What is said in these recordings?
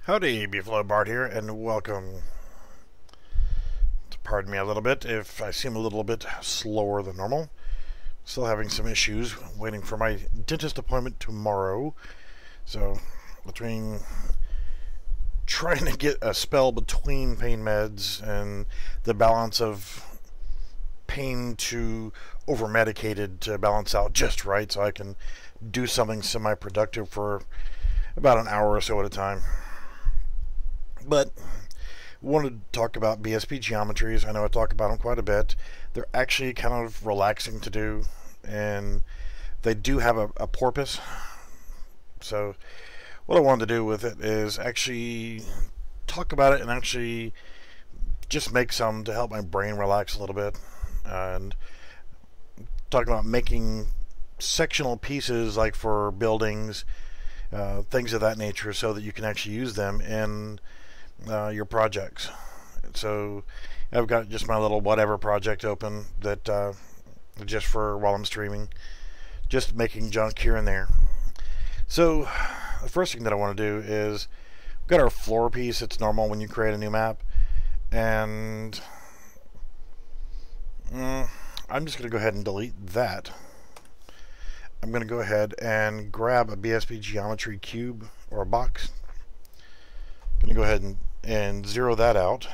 Howdy, Beefalo Bart here, and welcome. Pardon me a little bit if I seem a little bit slower than normal. Still having some issues waiting for my dentist appointment tomorrow. So, between trying to get a spell between pain meds and the balance of pain to over-medicated to balance out just right so I can do something semi-productive for about an hour or so at a time. But wanted to talk about BSP geometries. I know I talk about them quite a bit. They're actually kind of relaxing to do, and they do have a porpoise. So what I wanted to do with it is actually talk about it and actually just make some to help my brain relax a little bit, and talk about making sectional pieces like for buildings, things of that nature, so that you can actually use them in your projects. So I've got just my little whatever project open that just for while I'm streaming, just making junk here and there. So the first thing that I want to do is we've got our floor piece. It's normal when you create a new map, and I'm just going to go ahead and delete that. I'm going to go ahead and grab a BSP Geometry cube or a box. I'm going to go ahead and zero that out.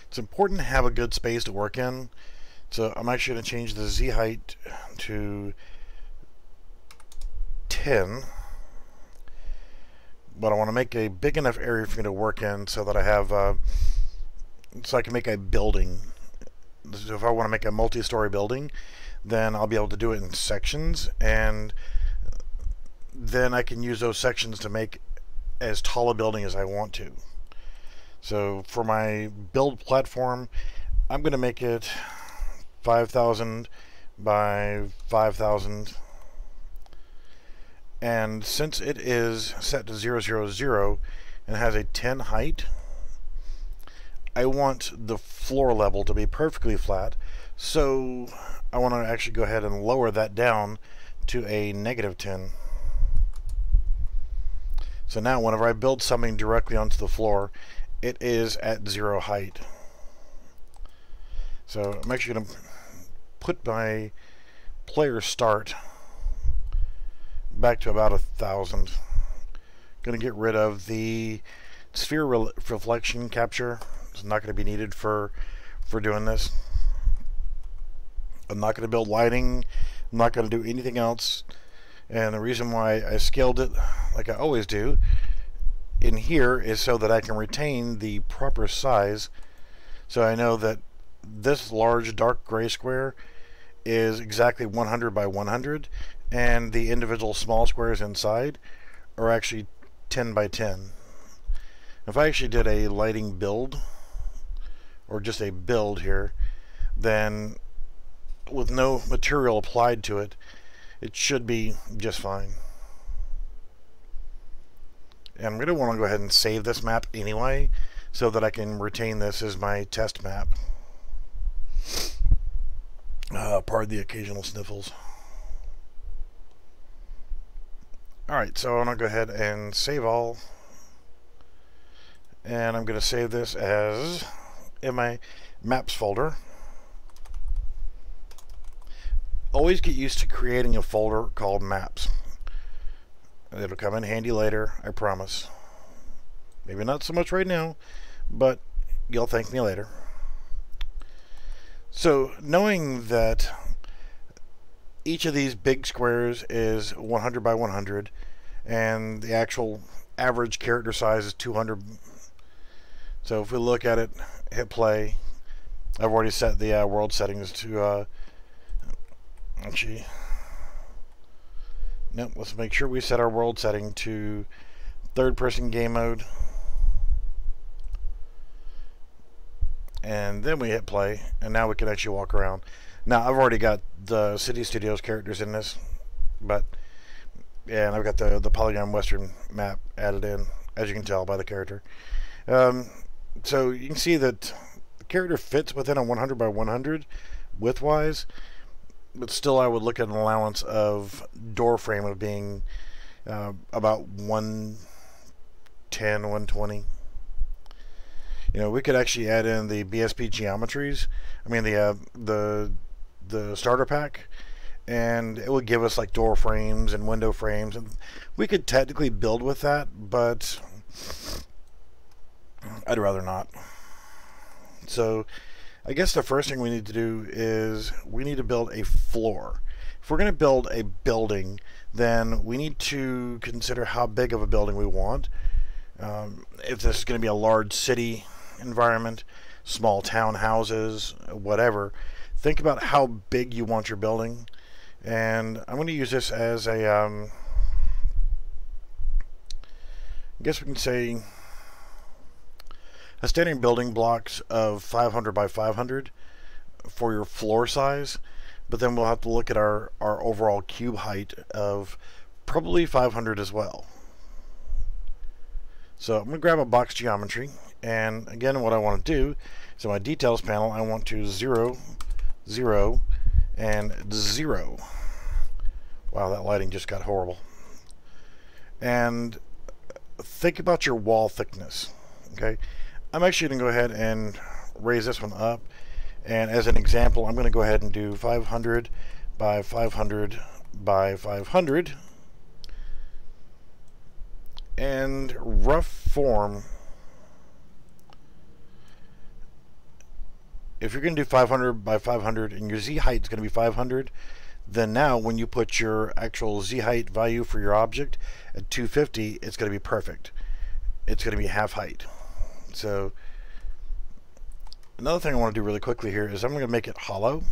It's important to have a good space to work in, so I'm actually going to change the Z height to 10, but I want to make a big enough area for me to work in so that I have so I can make a building. So if I want to make a multi-story building, then I'll be able to do it in sections, and then I can use those sections to make as tall a building as I want to. So for my build platform, I'm going to make it 5,000 by 5,000, and since it is set to 000 and has a 10 height, I want the floor level to be perfectly flat, so I want to actually go ahead and lower that down to a -10. So now whenever I build something directly onto the floor, it is at 0 height. So I'm actually going to put my player start back to about 1,000. Going to get rid of the sphere reflection capture. It's not going to be needed for doing this. I'm not going to build lighting. I'm not going to do anything else. And the reason why I scaled it like I always do in here is so that I can retain the proper size. So I know that this large dark gray square is exactly 100 by 100, and the individual small squares inside are actually 10 by 10. If I actually did a lighting build, or just a build here, then with no material applied to it, it should be just fine. And I'm going to want to go ahead and save this map anyway, so that I can retain this as my test map. Pardon the occasional sniffles. Alright, so I'm going to go ahead and save all. And I'm going to save this as in my maps folder. Always get used to creating a folder called maps. It'll come in handy later, I promise. Maybe not so much right now, but you'll thank me later. So knowing that each of these big squares is 100 by 100 and the actual average character size is 200, so if we look at it, hit play, I've already set the world settings to actually, nope, let's make sure we set our world setting to third-person game mode, and then we hit play, and now we can actually walk around. Now I've already got the City Studios characters in this, but yeah, and I've got the Polygon Western map added in, as you can tell by the character. So you can see that the character fits within a 100 by 100 width-wise, but still I would look at an allowance of door frame of being about 1 110, 120. You know, we could actually add in the BSP geometries. I mean the starter pack, and it would give us like door frames and window frames, and we could technically build with that, but I'd rather not. So I guess the first thing we need to do is we need to build a floor. If we're going to build a building, then we need to consider how big of a building we want. If this is going to be a large city environment, small town houses, whatever, think about how big you want your building. And I'm going to use this as a, I guess we can say, a standard building blocks of 500 by 500 for your floor size. But then we'll have to look at our overall cube height of probably 500 as well. So I'm going to grab a box geometry, and again what I want to do is in my details panel I want to 0, 0, and 0. Wow, that lighting just got horrible. And think about your wall thickness. Okay, I'm actually going to go ahead and raise this one up, and as an example I'm going to go ahead and do 500 by 500 by 500. And rough form, if you're going to do 500 by 500 and your Z height is going to be 500, then now when you put your actual Z height value for your object at 250, it's going to be perfect. It's going to be half height. So another thing I want to do really quickly here is I'm going to make it hollow.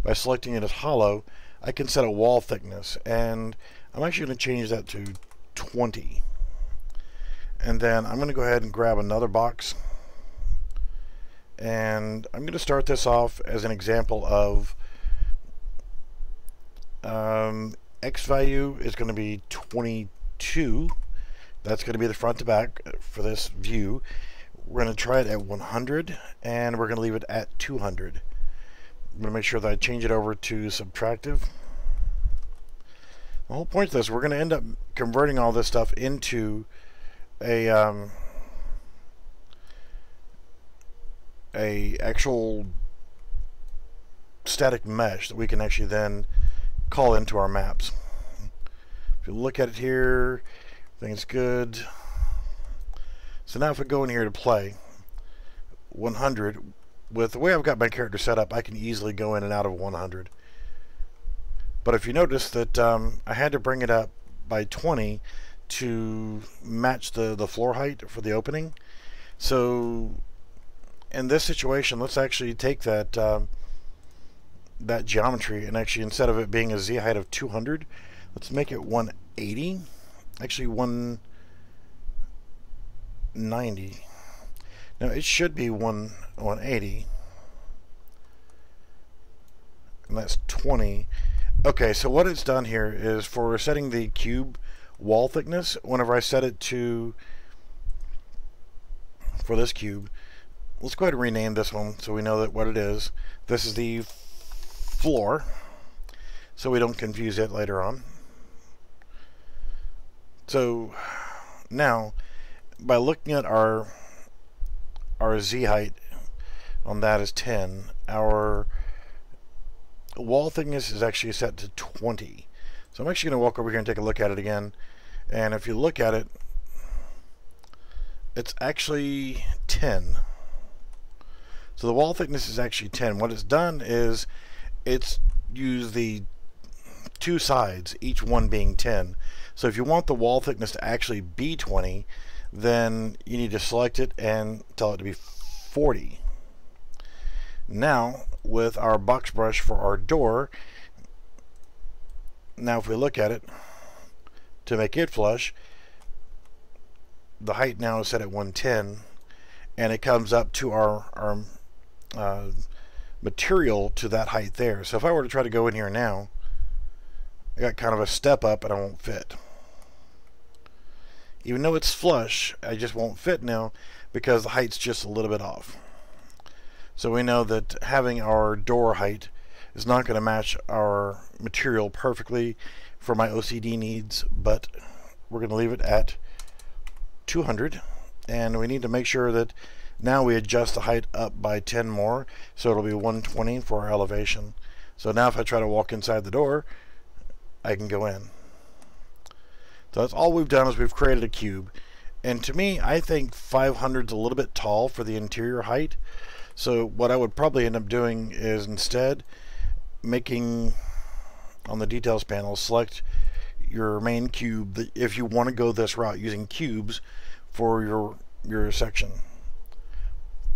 By selecting it as hollow, I can set a wall thickness, and I'm actually going to change that to 20. And then I'm going to go ahead and grab another box, and I'm going to start this off as an example of X value is going to be 22. That's going to be the front to back for this view. We're going to try it at 100, and we're going to leave it at 200. I'm going to make sure that I change it over to subtractive. The whole point of this, we're going to end up converting all this stuff into a actual static mesh that we can actually then call into our maps. If you look at it here, everything's good. So now if we go in here to play 100, with the way I've got my character set up, I can easily go in and out of 100. But if you notice that I had to bring it up by 20 to match the floor height for the opening. So in this situation, let's actually take that that geometry, and actually instead of it being a Z height of 200, let's make it 180. Actually 190. Now it should be 180, and that's 20. Okay, so what it's done here is for setting the cube wall thickness, whenever I set it to, for this cube, let's go ahead and rename this one so we know that what it is. This is the floor, so we don't confuse it later on. So now, by looking at our Z height on that is 10, our wall thickness is actually set to 20. So I'm actually going to walk over here and take a look at it again, and if you look at it, it's actually 10. So the wall thickness is actually 10. What it's done is it's used the two sides, each one being 10. So if you want the wall thickness to actually be 20, then you need to select it and tell it to be 40. Now with our box brush for our door, now if we look at it to make it flush, the height now is set at 110, and it comes up to our material to that height there. So if I were to try to go in here now, I got kind of a step up and I won't fit. Even though it's flush, I just won't fit now because the height's just a little bit off. So we know that having our door height is not going to match our material perfectly for my OCD needs, but we're going to leave it at 200, and we need to make sure that now we adjust the height up by 10 more, so it'll be 120 for our elevation. So now if I try to walk inside the door, I can go in. So that's all we've done, is we've created a cube. And to me, I think 500 is a little bit tall for the interior height. So what I would probably end up doing is instead making, on the details panel, select your main cube if you want to go this route, using cubes for your section.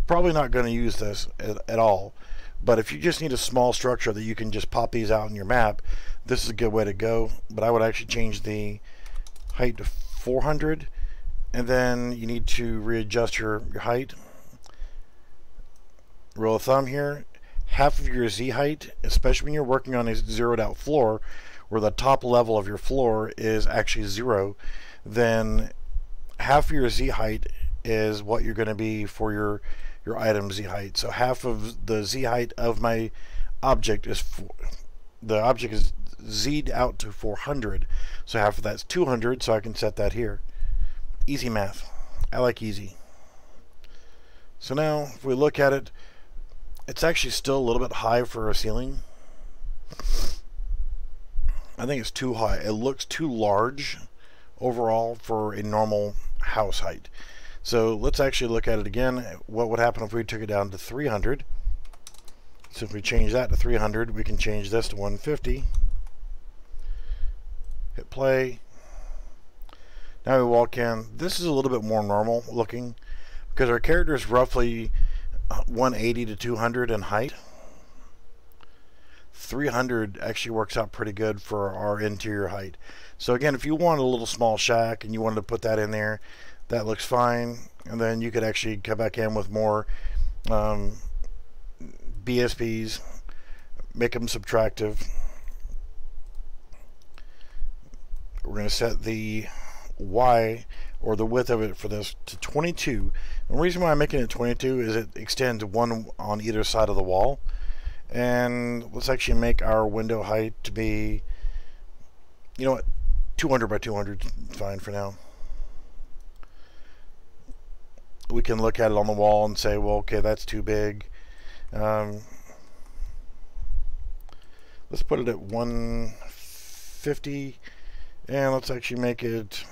Probably not going to use this at all, but if you just need a small structure that you can just pop these out in your map, this is a good way to go. But I would actually change the height to 400, and then you need to readjust your height. Rule of thumb here, half of your Z height, especially when you're working on a zeroed out floor where the top level of your floor is actually 0, then half of your Z height is what you're going to be for your item Z height. So half of the Z height of my object is the object is Z'd out to 400, so half of that's 200, so I can set that here. Easy math. I like easy. So now if we look at it, it's actually still a little bit high for a ceiling. I think it's too high. It looks too large overall for a normal house height. So let's actually look at it again. What would happen if we took it down to 300? So if we change that to 300, we can change this to 150. Hit play. Now we walk in. This is a little bit more normal looking because our character is roughly 180 to 200 in height. 300 actually works out pretty good for our interior height. So again, if you want a little small shack and you wanted to put that in there, that looks fine. And then you could actually come back in with more BSPs, make them subtractive. We're going to set the Y, or the width of it for this, to 22. The reason why I'm making it 22 is it extends one on either side of the wall. And let's actually make our window height to be, you know what, 200 by 200 is fine for now. We can look at it on the wall and say, well, okay, that's too big. Let's put it at 150, and let's actually make it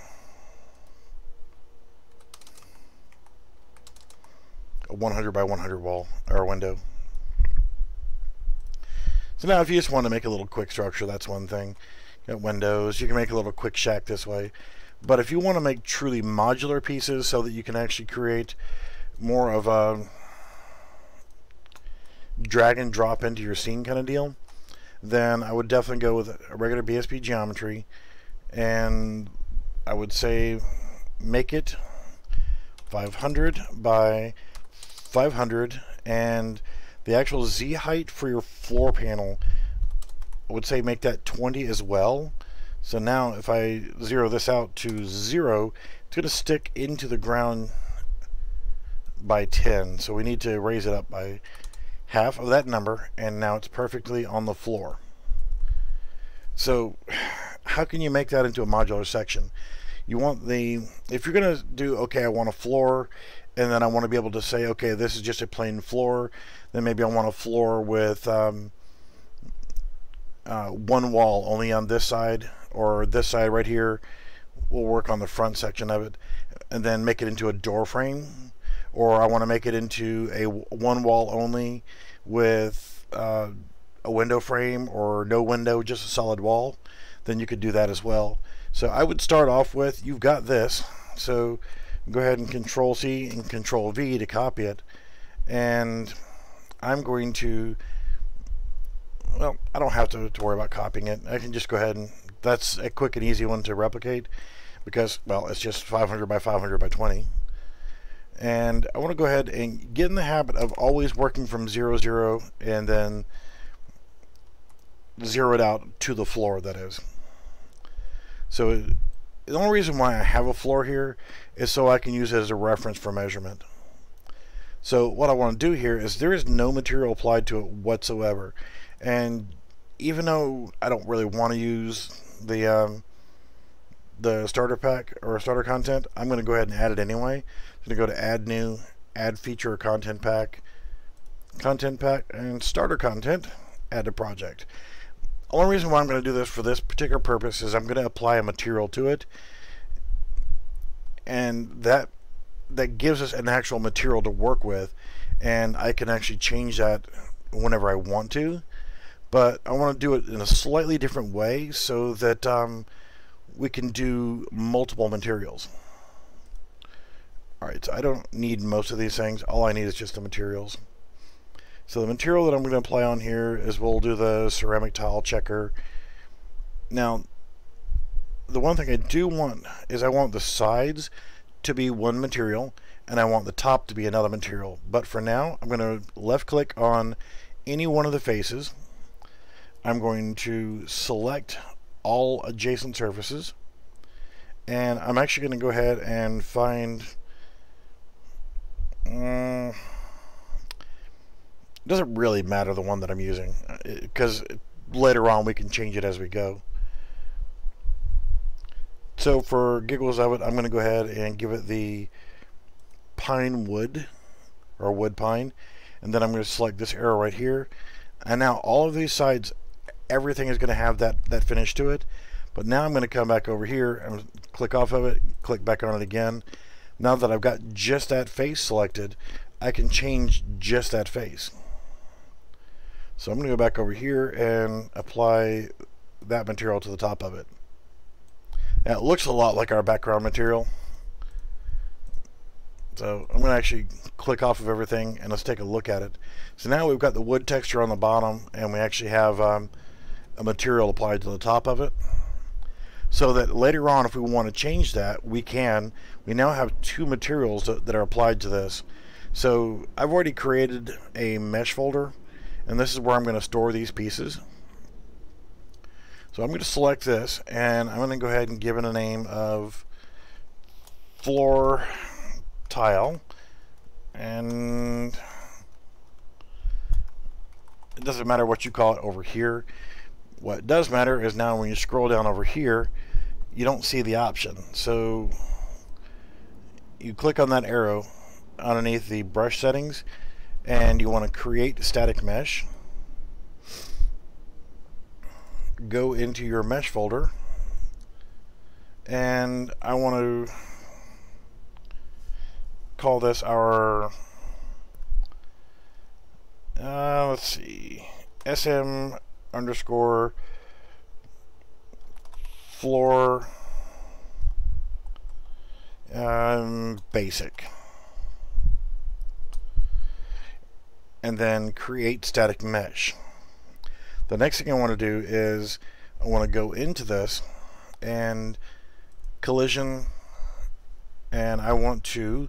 a 100 by 100 wall, or window. So now if you just want to make a little quick structure, that's one thing. You got windows, you can make a little quick shack this way. But if you want to make truly modular pieces so that you can actually create more of a drag and drop into your scene kind of deal, then I would definitely go with a regular BSP geometry, and I would say make it 500 by 500, and the actual Z height for your floor panel, I would say make that 20 as well. So now if I zero this out to 0, it's going to stick into the ground by 10. So we need to raise it up by half of that number, and now it's perfectly on the floor. So how can you make that into a modular section? You want if you're going to do, okay, I want a floor, and then I want to be able to say, okay, this is just a plain floor, then maybe I want a floor with one wall only on this side, or this side right here. We'll work on the front section of it, and then make it into a door frame. Or I want to make it into a one wall only with a window frame, or no window, just a solid wall. Then you could do that as well. So I would start off with, you've got this, so go ahead and Control C and Control V to copy it, and I'm going to, well, I don't have to worry about copying it. I can just go ahead and, that's a quick and easy one to replicate, because, well, it's just 500 by 500 by 20. And I want to go ahead and get in the habit of always working from 0, 0, and then zero it out to the floor, that is. So the only reason why I have a floor here is so I can use it as a reference for measurement. So what I want to do here is there is no material applied to it whatsoever. And even though I don't really want to use the the starter pack or starter content, I'm going to go ahead and add it anyway. I'm going to go to add new, add feature or content pack, and starter content, add to project. The only reason why I'm going to do this for this particular purpose is I'm going to apply a material to it, and that gives us an actual material to work with, and I can actually change that whenever I want to. But I want to do it in a slightly different way so that we can do multiple materials. Alright, so I don't need most of these things. All I need is just the materials. So the material that I'm going to apply on here is we'll do the ceramic tile checker. Now, the one thing I do want is I want the sides to be one material, and I want the top to be another material. But for now, I'm going to left click on any one of the faces. I'm going to select all adjacent surfaces, and I'm actually going to go ahead and find it doesn't really matter the one that I'm using, because later on we can change it as we go. So for giggles of it, I'm going to go ahead and give it the pine wood, or wood pine, and then I'm going to select this arrow right here, and now all of these sides, everything is going to have that finish to it. But now I'm going to come back over here and click off of it, click back on it again. Now that I've got just that face selected, I can change just that face. So I'm going to go back over here and apply that material to the top of it. Now it looks a lot like our background material. So I'm going to actually click off of everything and let's take a look at it. So now we've got the wood texture on the bottom, and we actually have a material applied to the top of it. So that later on, if we want to change that, we can. We now have two materials that are applied to this. So I've already created a mesh folder, and this is where I'm going to store these pieces. So I'm going to select this, and I'm going to go ahead and give it a name of floor tile, and it doesn't matter what you call it over here. What does matter is now when you scroll down over here, you don't see the option. So you click on that arrow underneath the brush settings, and you want to create static mesh. Go into your mesh folder, and I want to call this our let's see, SM underscore floor basic, and then create static mesh. The next thing I want to do is I want to go into this and collision, and I want to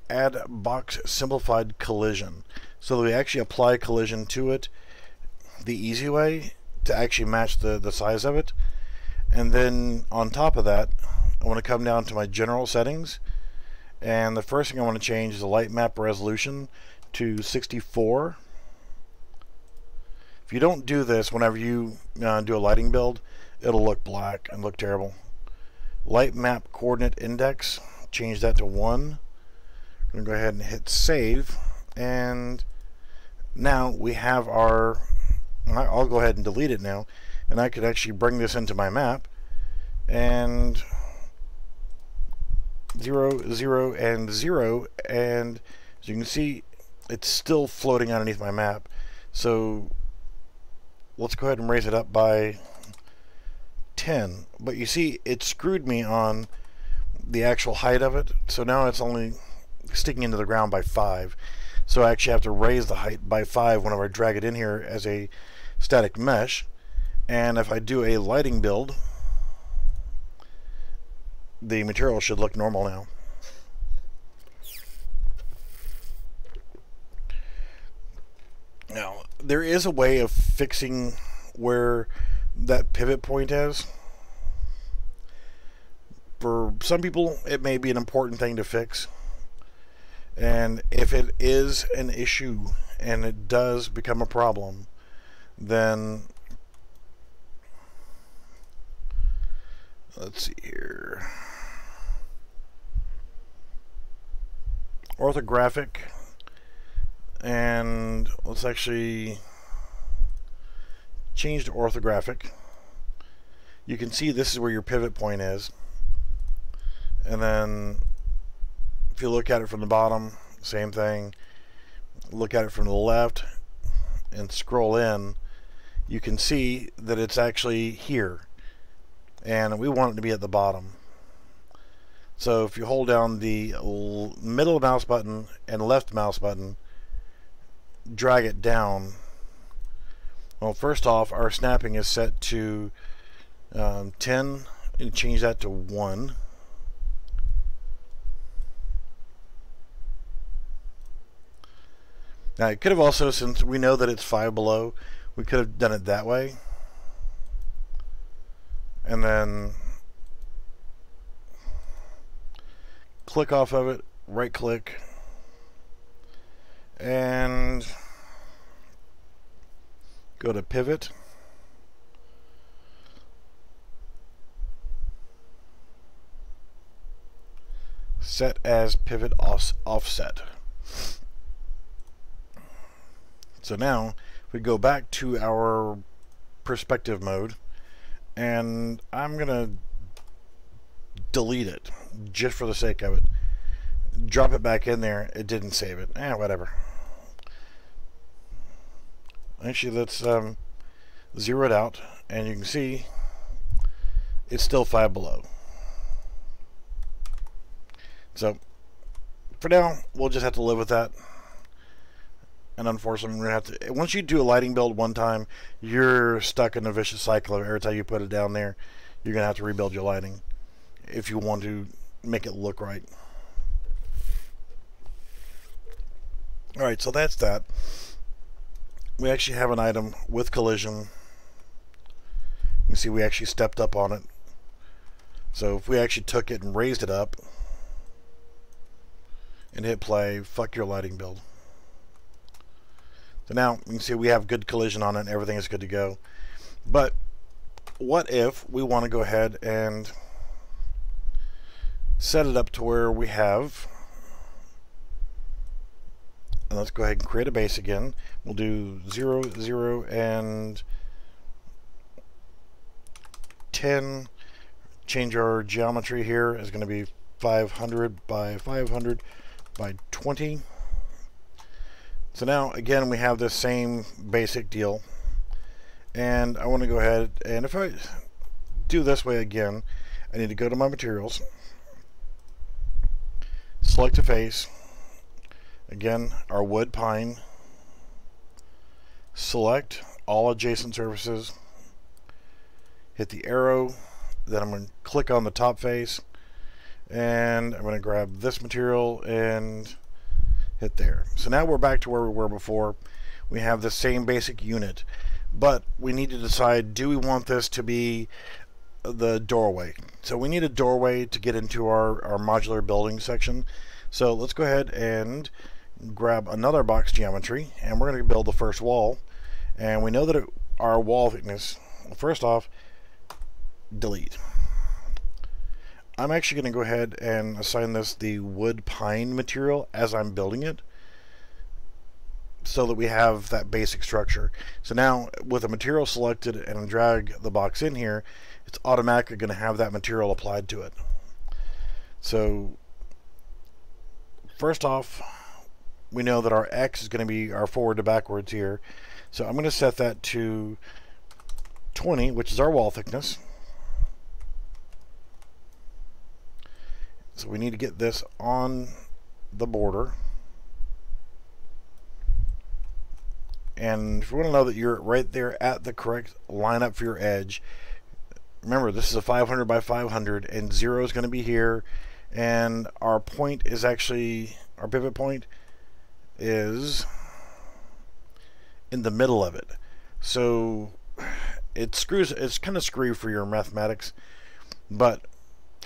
add box simplified collision, so that we actually apply collision to it the easy way to actually match the size of it. And then on top of that, I want to come down to my general settings, and the first thing I want to change is the light map resolution to 64. If you don't do this whenever you do a lighting build, it'll look black and look terrible. Light map coordinate index, change that to 1. I'm going to go ahead and hit save, and now we have our, I'll go ahead and delete it now, and I could actually bring this into my map, and 0, 0, and 0, and as you can see, it's still floating underneath my map. So let's go ahead and raise it up by 10, but you see it screwed me on the actual height of it, so now it's only sticking into the ground by 5. So I actually have to raise the height by 5 whenever I drag it in here as a static mesh. And if I do a lighting build, the material should look normal now. Now, there is a way of fixing where that pivot point is. For some people, it may be an important thing to fix. And if it is an issue and it does become a problem, then Let's see here. Orthographic. And let's actually change to orthographic. You can see this is where your pivot point is. And then if you look at it from the bottom, same thing. Look at it from the left and scroll in, you can see that it's actually here. And we want it to be at the bottom. So if you hold down the middle mouse button and left mouse button, drag it down. Well, first off, our snapping is set to 10, and change that to 1. Now, it could have also, since we know that it's 5 below, we could have done it that way. And then click off of it, right click, and go to pivot. Set as pivot offset. So now we go back to our perspective mode, and I'm gonna delete it just for the sake of it. Drop it back in there. It didn't save it. Whatever. Actually, let's zero it out, and you can see it's still 5 below. So for now, we'll just have to live with that. And unfortunately, we're going to have to, once you do a lighting build one time, you're stuck in a vicious cycle of every time you put it down there, you're going to have to rebuild your lighting if you want to make it look right. Alright, so that's that. We actually have an item with collision. You can see we actually stepped up on it. So if we actually took it and raised it up and hit play, fuck your lighting build. So now you can see we have good collision on it and everything is good to go. But what if we want to go ahead and set it up to where we have, and let's go ahead and create a base again. We'll do 0, 0, and 10. Change our geometry here is going to be 500 by 500 by 20. So now again we have this same basic deal, and I want to go ahead, and if I do this way again, I need to go to my materials, select a face, again our wood pine, select all adjacent surfaces, hit the arrow, then I'm going to click on the top face, and I'm going to grab this material and hit there. So now we're back to where we were before. We have the same basic unit, but we need to decide, do we want this to be the doorway? So we need a doorway to get into our modular building section. So let's go ahead and grab another box geometry, and we're going to build the first wall. And we know that our wall thickness, well, first off, delete. I'm actually going to go ahead and assign this the wood pine material as I'm building it, so that we have that basic structure. So now with the material selected and drag the box in here, it's automatically going to have that material applied to it. So first off, we know that our X is going to be our forward to backwards here. So I'm going to set that to 20, which is our wall thickness. So we need to get this on the border. And if you want to know that you're right there at the correct lineup for your edge, remember this is a 500 by 500, and 0 is going to be here, and our point is actually, our pivot point is in the middle of it. So it's kind of screwy for your mathematics, but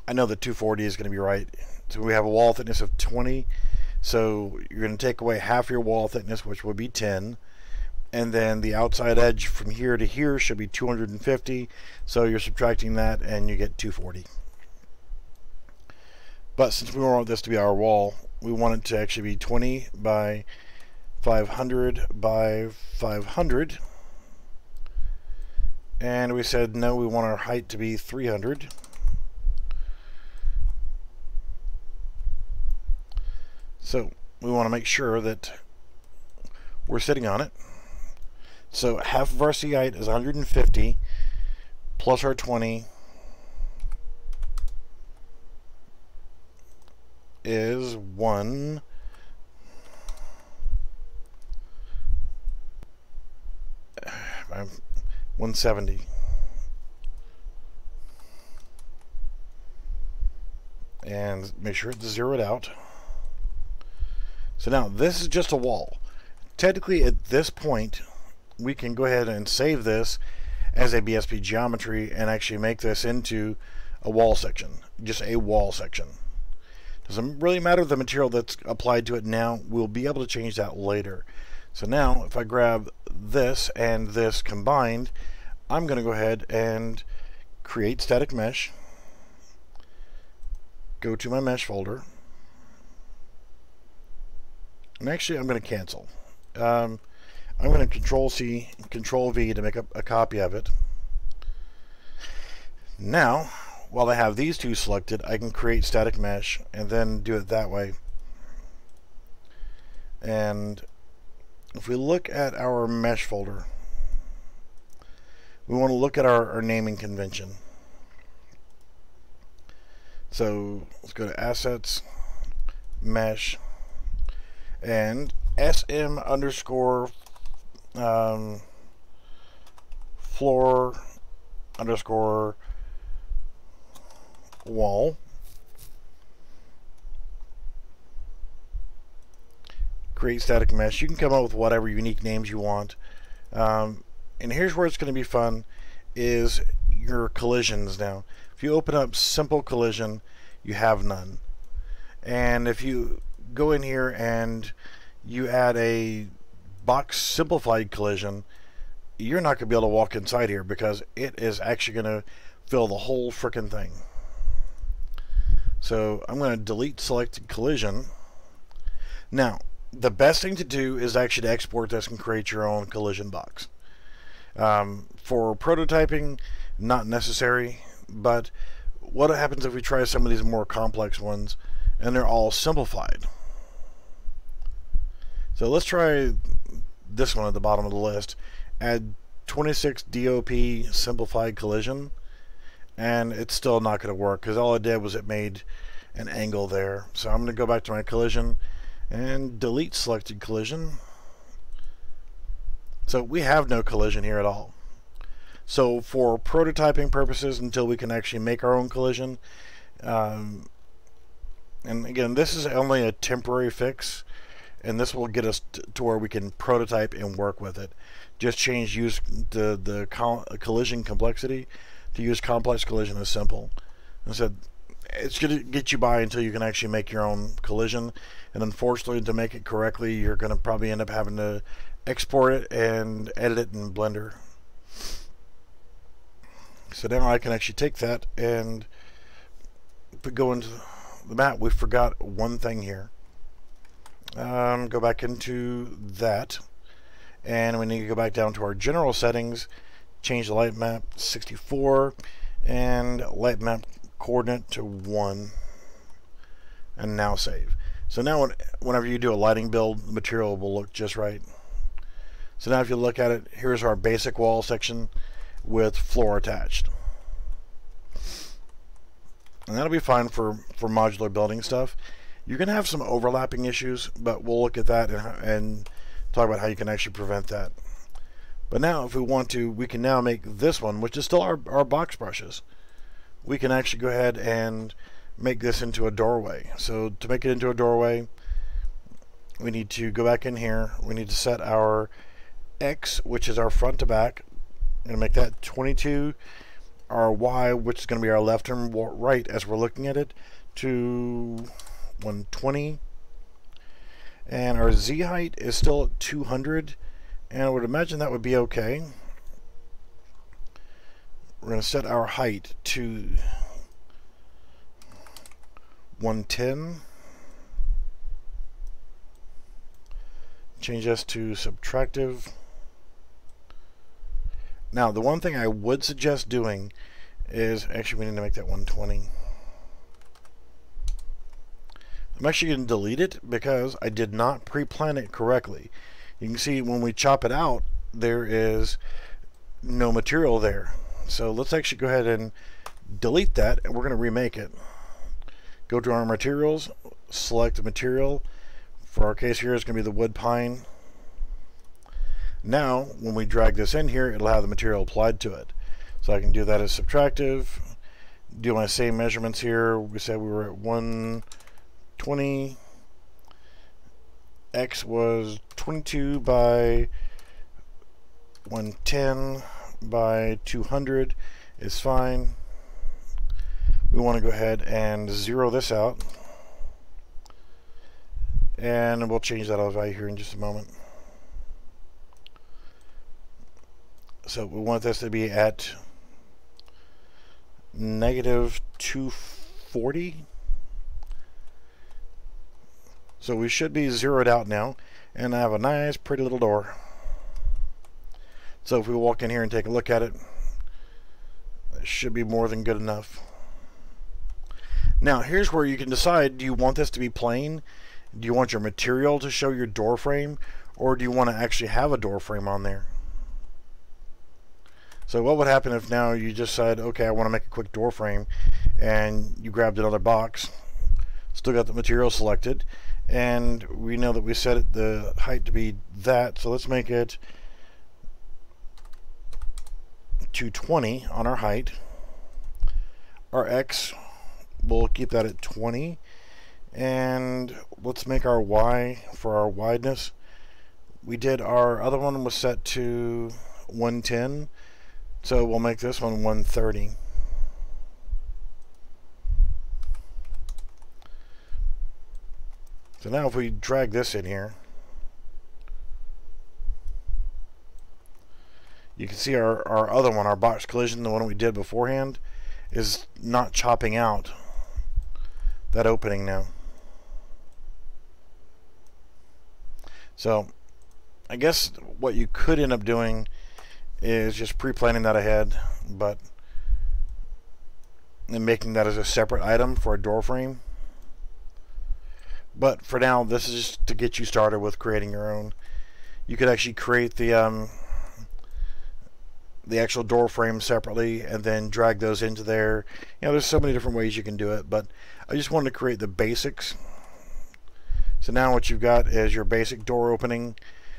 I know that 240 is going to be right. So we have a wall thickness of 20, so you're going to take away half your wall thickness, which would be 10, and then the outside edge from here to here should be 250, so you're subtracting that and you get 240. But since we want this to be our wall, we want it to actually be 20 by 500 by 500, and we said no, we want our height to be 300. So we want to make sure that we're sitting on it. So half of our C height is 150 plus our 20 is 170. And make sure it's zeroed out. So now this is just a wall. Technically at this point we can go ahead and save this as a BSP geometry and actually make this into a wall section, just a wall section. Doesn't really matter the material that's applied to it now, we'll be able to change that later. So now if I grab this and this combined, I'm going to go ahead and create static mesh, go to my mesh folder, and actually I'm going to cancel. I'm going to Control C, Control V to make a copy of it. Now, while I have these two selected, I can create static mesh and then do it that way. And if we look at our mesh folder, we want to look at our naming convention. So let's go to Assets, Mesh, and SM underscore floor underscore wall. Create static mesh. You can come up with whatever unique names you want. And here's where it's going to be fun, is your collisions now. If you open up simple collision, you have none. And if you go in here and you add a box simplified collision, you're not going to be able to walk inside here because it is actually going to fill the whole frickin' thing. So I'm going to delete selected collision. Now, the best thing to do is actually to export this and create your own collision box. For prototyping, not necessary, but what happens if we try some of these more complex ones and they're all simplified? So let's try this one at the bottom of the list. Add 26 DOP simplified collision, and it's still not going to work because all it did was it made an angle there. So I'm going to go back to my collision and delete selected collision. So we have no collision here at all. So for prototyping purposes, until we can actually make our own collision, and again, this is only a temporary fix, and this will get us to where we can prototype and work with it. Just use the collision complexity to use complex collision as simple. I said it's going to get you by until you can actually make your own collision, and unfortunately, to make it correctly, you're going to probably end up having to export it and edit it in Blender. So now I can actually take that, and if we go into the map, we forgot one thing here. Go back into that, and we need to go back down to our general settings, change the light map 64 and light map coordinate to 1, and now save. So now whenever you do a lighting build, the material will look just right. So now if you look at it, here's our basic wall section with floor attached. And that'll be fine for modular building stuff. You're going to have some overlapping issues, but we'll look at that and talk about how you can actually prevent that. But now if we want to, we can now make this one, which is still our box brushes. We can actually go ahead and make this into a doorway. So to make it into a doorway, we need to go back in here. We need to set our X, which is our front to back. I'm going to make that 22. Our Y, which is going to be our left and right as we're looking at it, to 120. And our Z height is still at 200. And I would imagine that would be okay. We're going to set our height to 110. Change this to subtractive. Now, the one thing I would suggest doing is, actually we need to make that 120. I'm actually going to delete it because I did not pre-plan it correctly. You can see when we chop it out, there is no material there. So let's actually go ahead and delete that, and we're going to remake it. Go to our materials, select the material. For our case here, it's going to be the wood pine. Now, when we drag this in here, it'll have the material applied to it. So I can do that as subtractive. Do my same measurements here. We said we were at 120. X was 22 by 110 by 200 is fine. We want to go ahead and zero this out. And we'll change that value here in just a moment. So we want this to be at negative 240. So we should be zeroed out now, and I have a nice pretty little door. So if we walk in here and take a look at it, it should be more than good enough. Now here's where you can decide, do you want this to be plain? Do you want your material to show your door frame, or do you want to actually have a door frame on there? So what would happen if now you just said, okay, I want to make a quick door frame, and you grabbed another box, still got the material selected, and we know that we set it the height to be that, so let's make it 220 on our height. Our X, we'll keep that at 20, and let's make our Y for our wideness. We did our other one was set to 110, so we'll make this one 130. So now if we drag this in here, you can see our other one, our box collision, the one we did beforehand, is not chopping out that opening now. So I guess what you could end up doing is just pre-planning that ahead, but and making that as a separate item for a door frame. But for now, this is just to get you started with creating your own. You could actually create the actual door frame separately and then drag those into there. You know, there's so many different ways you can do it, but I just wanted to create the basics. So now what you've got is your basic door opening.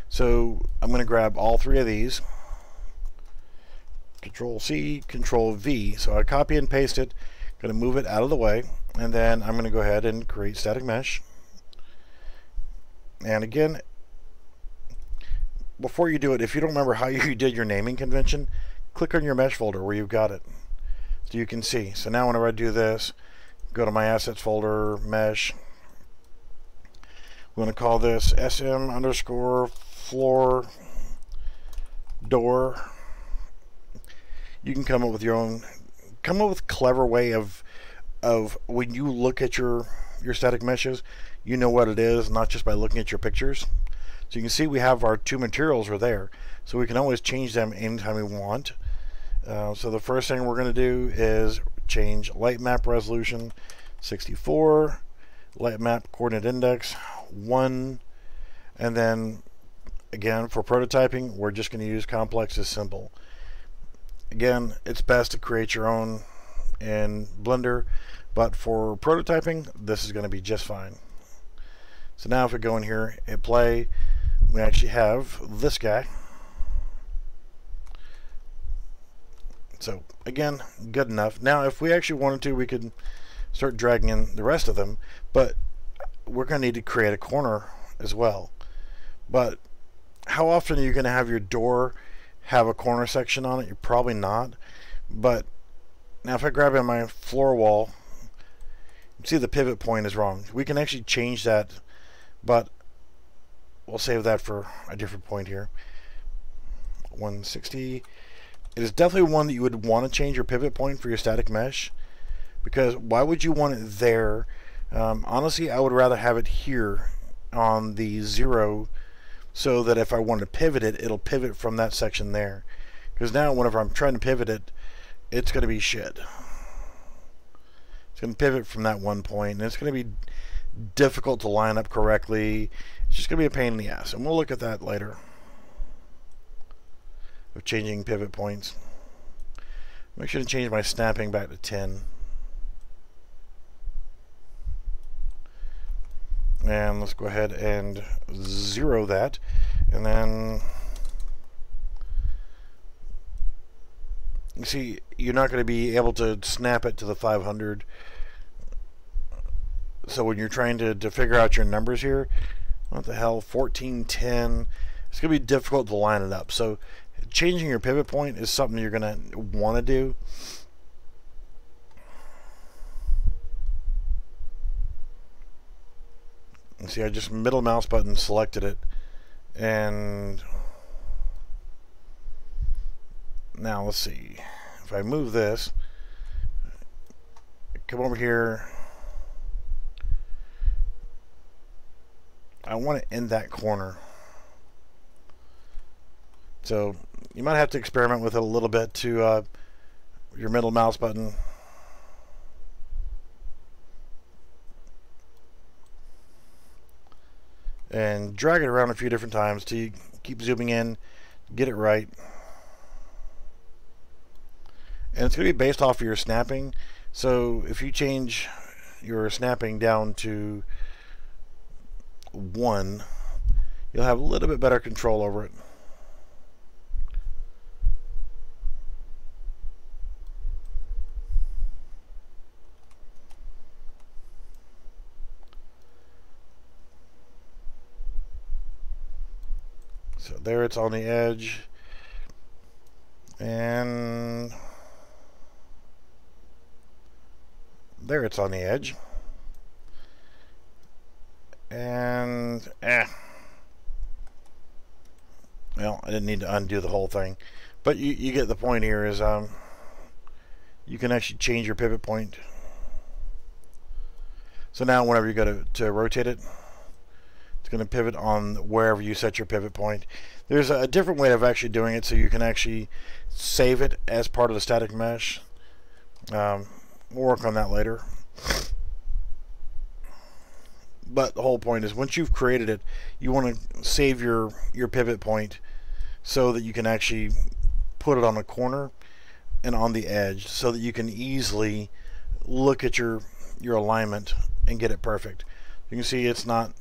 So I'm going to grab all three of these. Control C, Control V. So I copy and paste it. Going to move it out of the way, and then I'm going to go ahead and create static mesh. And again, before you do it, if you don't remember how you did your naming convention, click on your mesh folder where you've got it, so you can see. So now whenever I do this, go to my assets folder, mesh. I'm going to call this SM underscore floor door. You can come up with your own, come up with a clever way of when you look at your static meshes, you know what it is, not just by looking at your pictures. So you can see we have our two materials are there, so we can always change them anytime we want. So the first thing we're going to do is change light map resolution 64, light map coordinate index 1, and then again for prototyping we're just going to use complex as simple. Again, it's best to create your own in Blender, but for prototyping this is going to be just fine. So now if we go in here, hit play, we actually have this guy. So again, good enough. Now if we actually wanted to, we could start dragging in the rest of them, but we're going to need to create a corner as well. But how often are you going to have your door have a corner section on it? You're probably not. But now if I grab in my floor wall, you see the pivot point is wrong. We can actually change that, but we'll save that for a different point here. 160. It is definitely one that you would want to change your pivot point for your static mesh, because why would you want it there? Honestly, I would rather have it here on the 0, so that if I want to pivot it, it'll pivot from that section there. Because now whenever I'm trying to pivot it, it's going to be shit. It's going to pivot from that one point, and it's going to be difficult to line up correctly. It's just going to be a pain in the ass, and we'll look at that later, of changing pivot points. Make sure to change my snapping back to 10. And let's go ahead and 0 that, and then you see you're not going to be able to snap it to the 500. So when you're trying to figure out your numbers here, what the hell, 1410, it's going to be difficult to line it up. So changing your pivot point is something you're going to want to do. And see, I just middle mouse button selected it, and now let's see, if I move this, come over here, I want to end that corner. So you might have to experiment with it a little bit to your middle mouse button. And drag it around a few different times till you keep zooming in, get it right. And it's going to be based off of your snapping. So if you change your snapping down to 1, you'll have a little bit better control over it. So there it's on the edge, and there it's on the edge, and well, I didn't need to undo the whole thing, but you get the point here. Is you can actually change your pivot point. So now whenever you go to rotate it, it's going to pivot on wherever you set your pivot point. There's a different way of actually doing it, so you can actually save it as part of the static mesh. We'll work on that later. But the whole point is, once you've created it, you want to save your pivot point so that you can actually put it on a corner and on the edge, so that you can easily look at your alignment and get it perfect. You can see it's not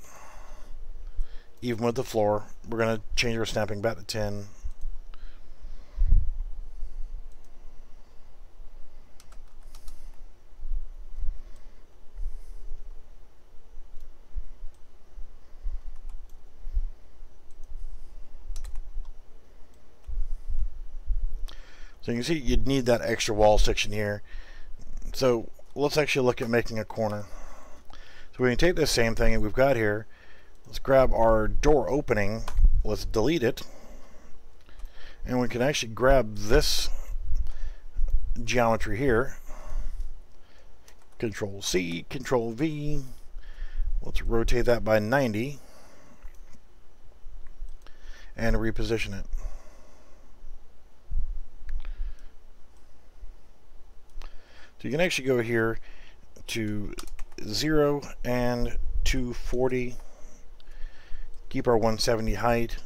even with the floor. We're going to change our snapping back to 10. So you can see you'd need that extra wall section here. So let's actually look at making a corner. So we can take this same thing that we've got here. Let's grab our door opening, let's delete it, and we can actually grab this geometry here, Control C, Control V, let's rotate that by 90 and reposition it. So you can actually go here to 0 and 240. Keep our 170 height.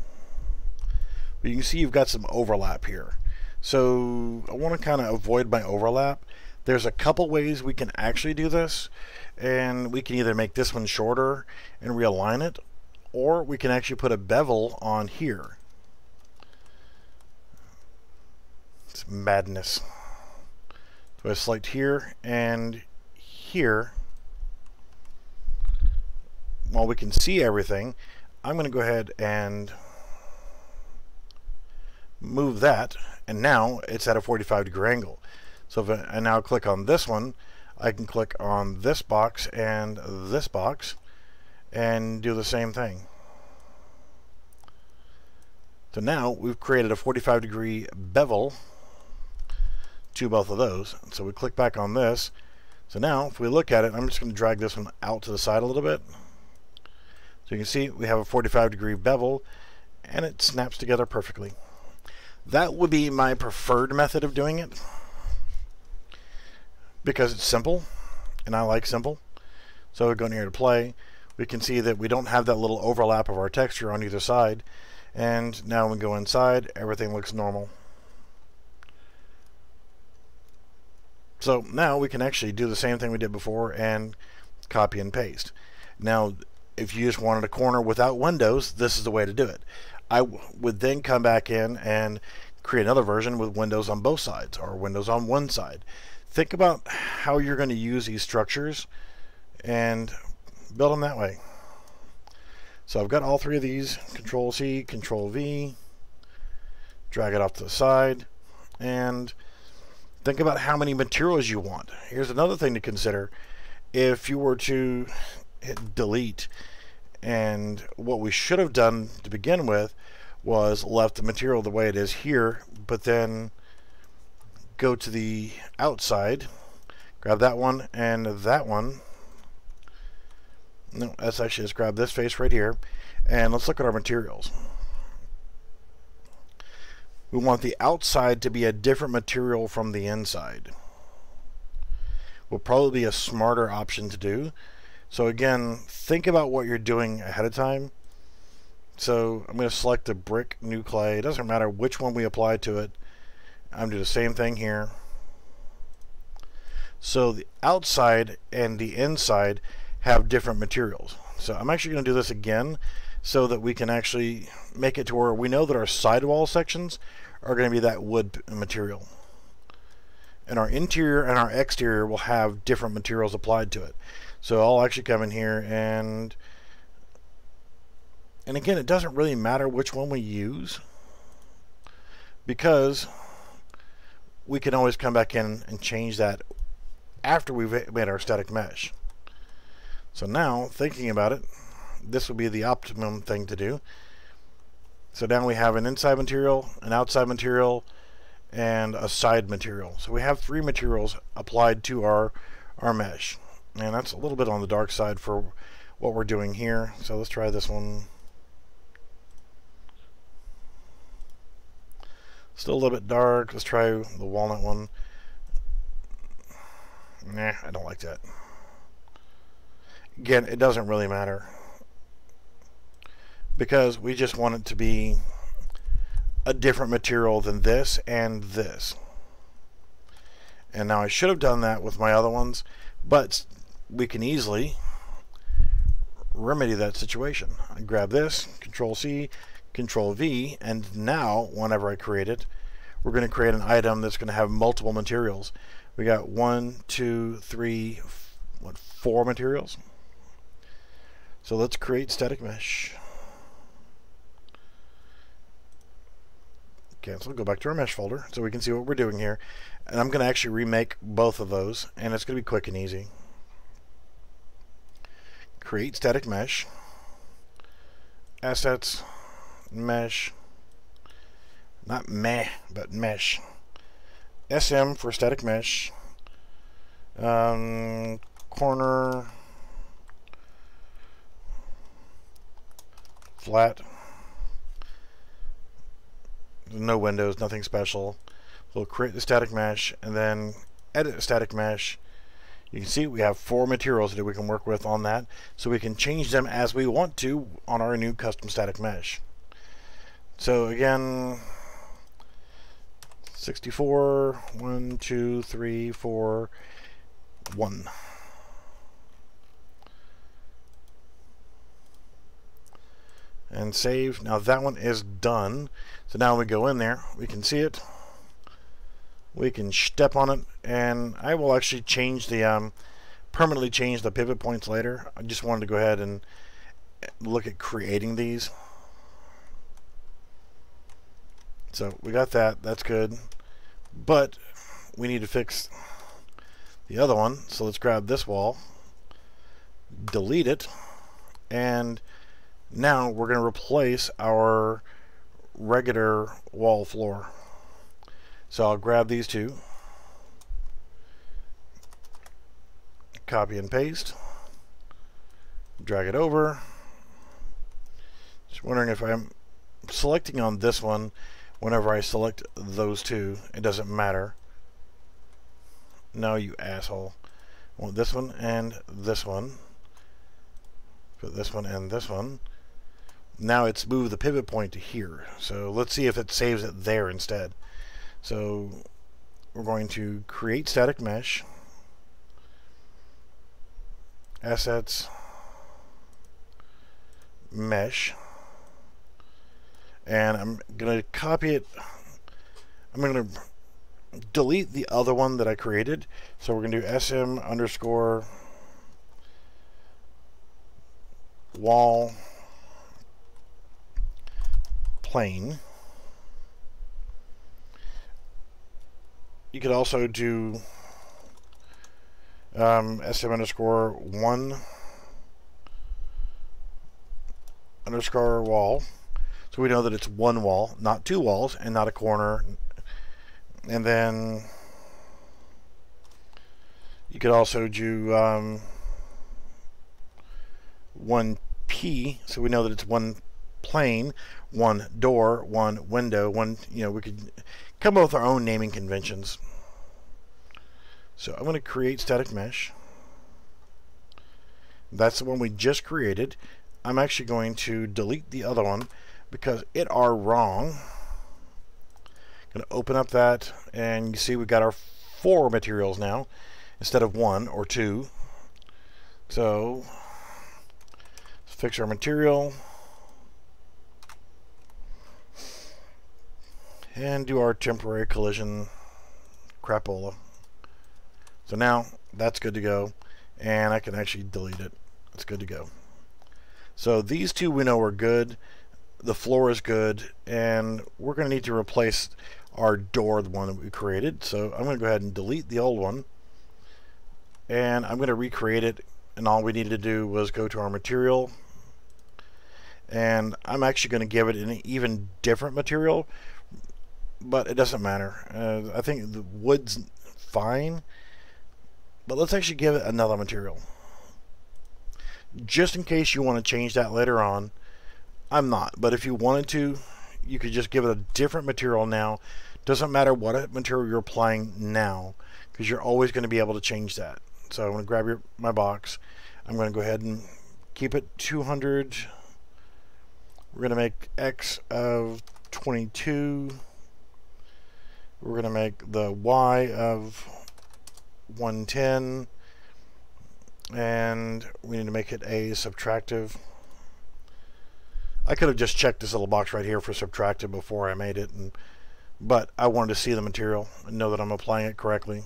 But you can see you've got some overlap here. So I want to kind of avoid my overlap. There's a couple ways we can actually do this, and we can either make this one shorter and realign it, or we can actually put a bevel on here. It's madness. So I select here and here. While we can see everything, I'm going to go ahead and move that, and now it's at a 45-degree angle. So if I now click on this one, I can click on this box and do the same thing. So now we've created a 45-degree bevel to both of those. So we click back on this. So now if we look at it, I'm just going to drag this one out to the side a little bit. So you can see we have a 45-degree bevel and it snaps together perfectly. That would be my preferred method of doing it because it's simple and I like simple. So going here to play, we can see that we don't have that little overlap of our texture on either side. And now when we go inside, everything looks normal. So now we can actually do the same thing we did before and copy and paste. Now, if you just wanted a corner without windows, this is the way to do it. I would then come back in and create another version with windows on both sides or windows on one side. Think about how you're going to use these structures and build them that way. So I've got all three of these. Control C, Control V, drag it off to the side, and think about how many materials you want. Here's another thing to consider. If you were to hit delete, and what we should have done to begin with was left the material the way it is here, but then go to the outside, grab that one and that one. No, let's actually just grab this face right here, and let's look at our materials. We want the outside to be a different material from the inside. Will probably be a smarter option to do. So again, think about what you're doing ahead of time. So I'm going to select the brick new clay. It doesn't matter which one we apply to it. I'm going to do the same thing here. So the outside and the inside have different materials. So I'm actually going to do this again so that we can actually make it to where we know that our sidewall sections are going to be that wood material. And our interior and our exterior will have different materials applied to it. So I'll actually come in here and again, it doesn't really matter which one we use because we can always come back in and change that after we've made our static mesh. So now, thinking about it, this would be the optimum thing to do. So now we have an inside material, an outside material, and a side material. So we have three materials applied to our mesh. And that's a little bit on the dark side for what we're doing here. So let's try this one. Still a little bit dark. Let's try the walnut one. Nah, I don't like that. Again, it doesn't really matter because we just want it to be a different material than this and this. And now I should have done that with my other ones, but we can easily remedy that situation. I grab this, Control C, Control V, and now whenever I create it, we're going to create an item that's going to have multiple materials. We got 1, 2, 3, 4 materials. So let's create static mesh. Cancel, go back to our mesh folder so we can see what we're doing here. And I'm going to actually remake both of those, and it's going to be quick and easy. Create static mesh. Assets, mesh. Not meh, but mesh. SM for static mesh. Corner. Flat. No windows, nothing special. We'll create the static mesh and then edit the static mesh. You can see we have 4 materials that we can work with on that, so we can change them as we want to on our new custom static mesh. So again, 64, 1, 2, 3, 4, 1. And save. Now that one is done. So now when we go in there, we can see it. We can step on it, and I will actually change the permanently change the pivot points later. I just wanted to go ahead and look at creating these. So we got that. That's good. But we need to fix the other one. So let's grab this wall, delete it, and now we're going to replace our regular wall floor. So I'll grab these two, copy and paste, drag it over. Just wondering if I'm selecting on this one. Whenever I select those two, it doesn't matter. No, you asshole. I want this one and this one. Put this one and this one. Now it's moved the pivot point to here. So let's see if it saves it there instead. So we're going to create static mesh. Assets. Mesh. And I'm going to copy it. I'm going to delete the other one that I created. So we're going to do SM underscore wall plane. You could also do SM underscore one underscore wall. So we know that it's one wall, not two walls, and not a corner. And then you could also do 1P, so we know that it's one plane, one door, one window, one, we could come up with our own naming conventions. So I'm going to create static mesh. That's the one we just created. I'm actually going to delete the other one because it are wrong. Going to open up that, and you see we got our 4 materials now instead of 1 or 2. So let's fix our material and do our temporary collision crapola. So now that's good to go, and I can actually delete it. It's good to go. So these two we know are good. The floor is good, and we're going to need to replace our door, the one that we created. So I'm going to go ahead and delete the old one, and I'm going to recreate it. And all we needed to do was go to our material, and I'm actually going to give it an even different material, but it doesn't matter. I think the wood's fine, but let's actually give it another material just in case you want to change that later on. I'm not, but if you wanted to, you could just give it a different material now. Doesn't matter what material you're applying now, because you're always going to be able to change that. So I'm going to grab my box. I'm going to go ahead and keep it 200. We're going to make X of 22. We're going to make the Y of 110. And we need to make it a subtractive. I could have just checked this little box right here for subtractive before I made it, but I wanted to see the material and know that I'm applying it correctly.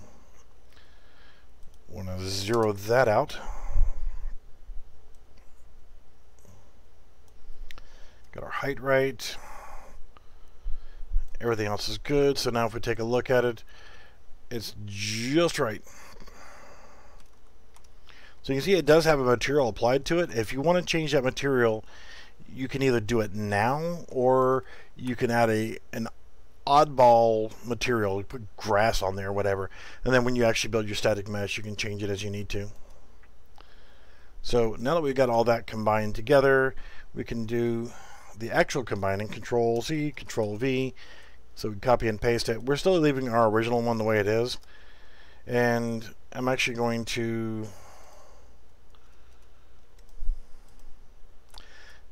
Want to zero that out. Got our height right. Everything else is good. So now if we take a look at it, it's just right. So you can see it does have a material applied to it. If you want to change that material, you can either do it now, or you can add an oddball material, you put grass on there or whatever, and then when you actually build your static mesh, you can change it as you need to. So now that we've got all that combined together, we can do the actual combining. Control C, Control V, so we copy and paste it. We're still leaving our original one the way it is, and I'm actually going to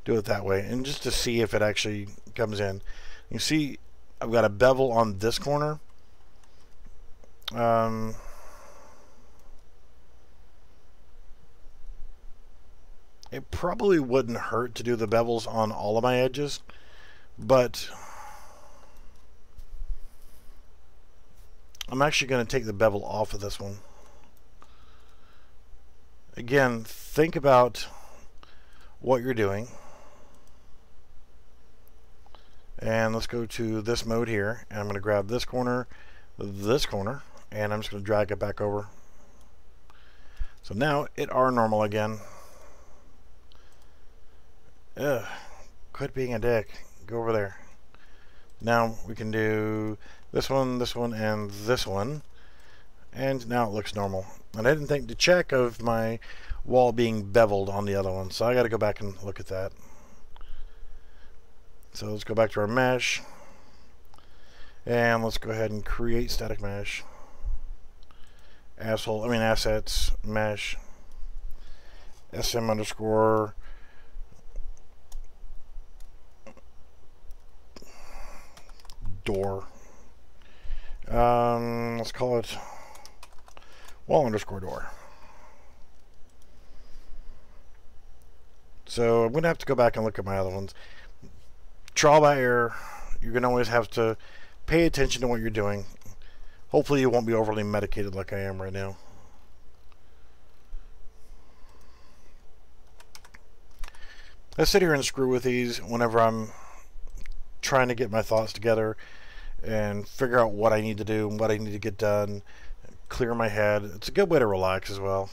do it that way, and just to see if it actually comes in. You see I've got a bevel on this corner. It probably wouldn't hurt to do the bevels on all of my edges, but I'm actually going to take the bevel off of this one. Again, think about what you're doing. And let's go to this mode here, and I'm going to grab this corner, and I'm just going to drag it back over. So now it are normal again. Ugh, quit being a dick. Go over there. Now we can do this one, and this one. And now it looks normal. And I didn't think to check of my wall being beveled on the other one, so I got to go back and look at that. So let's go back to our mesh, and let's go ahead and create static mesh. Assets mesh SM underscore door. Let's call it wall underscore door. So I'm going to have to go back and look at my other ones. Trial by error. You're going to always have to pay attention to what you're doing. Hopefully you won't be overly medicated like I am right now. I sit here and screw with these whenever I'm trying to get my thoughts together and figure out what I need to do and what I need to get done, clear my head. It's a good way to relax as well.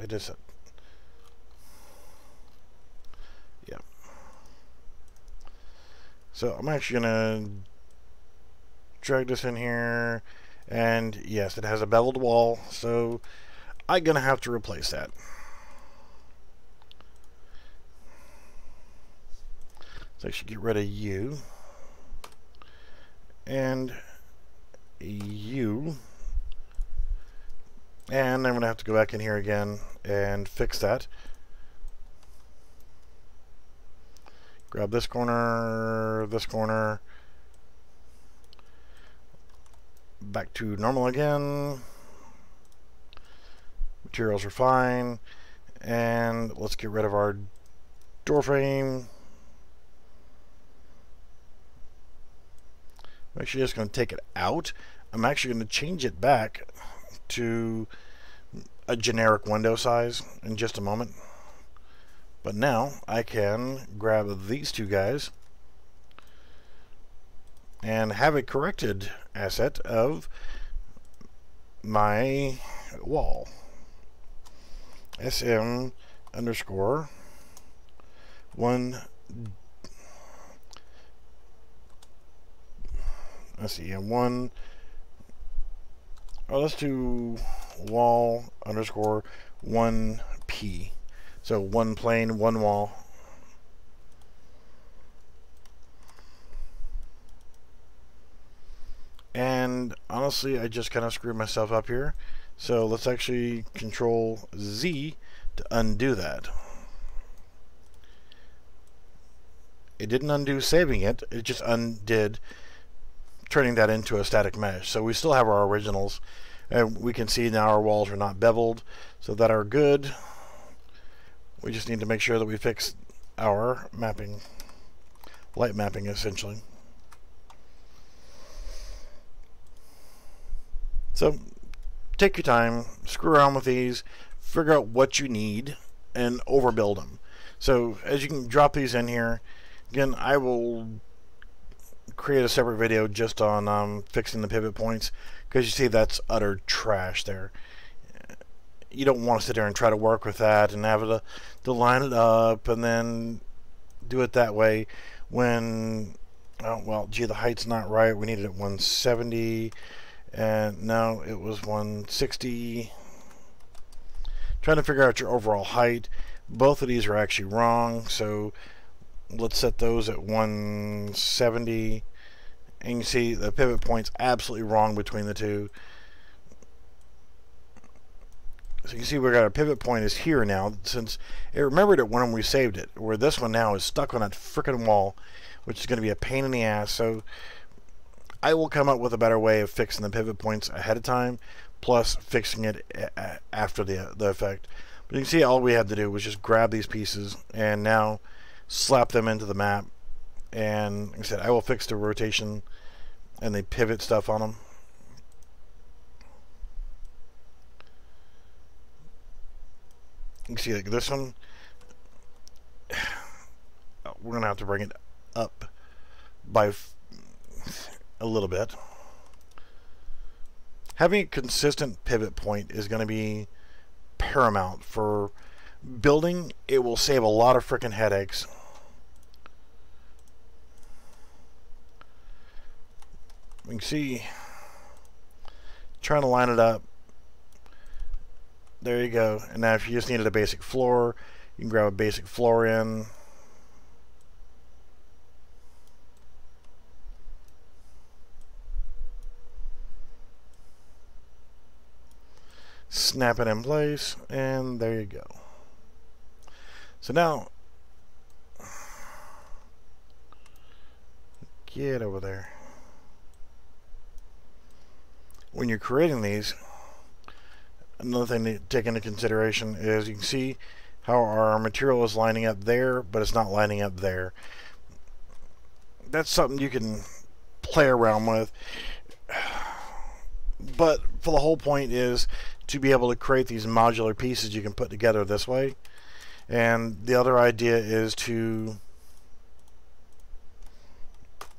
It is. Yeah. So I'm actually gonna drag this in here, and yes, it has a beveled wall, so I'm gonna have to replace that. So I should get rid of you and you, and I'm gonna have to go back in here again and fix that. Grab this corner, back to normal again. Materials are fine, and let's get rid of our door frame. I'm actually just going to take it out. I'm actually going to change it back to a generic window size in just a moment. But now I can grab these two guys and have a corrected asset of my wall. SM underscore 1. Let's see, one. Oh, let's do wall underscore 1P. So one plane, one wall. And honestly, I just kind of screwed myself up here. So let's actually Control Z to undo that. It didn't undo saving it, it just undid turning that into a static mesh. So we still have our originals, and we can see now our walls are not beveled, so that are good. We just need to make sure that we fix our mapping, light mapping essentially. So take your time, screw around with these, figure out what you need, and overbuild them. So as you can drop these in here, again, I will create a separate video just on fixing the pivot points, because you see that's utter trash there. You don't want to sit there and try to work with that and have it to line it up and then do it that way when, oh, well, gee, the height's not right. We needed it 170, and no, it was 160. Trying to figure out your overall height. Both of these are actually wrong, so let's set those at 170. And you see the pivot point's absolutely wrong between the two. So you can see we got our pivot point is here now, since it remembered it when we saved it, where this one now is stuck on that frickin' wall, which is going to be a pain in the ass. So I will come up with a better way of fixing the pivot points ahead of time, plus fixing it after the effect. But you can see all we had to do was just grab these pieces and now slap them into the map. And like I said, I will fix the rotation and the pivot stuff on them. You can see like this one, we're going to have to bring it up by a little bit. Having a consistent pivot point is going to be paramount for building. It will save a lot of freaking headaches. You can see, trying to line it up. There you go. And now if you just needed a basic floor, you can grab a basic floor in. Snap it in place, and there you go. So now, get over there. When you're creating these, another thing to take into consideration is you can see how our material is lining up there, but it's not lining up there. That's something you can play around with. But for the whole point is to be able to create these modular pieces you can put together this way. And the other idea is to,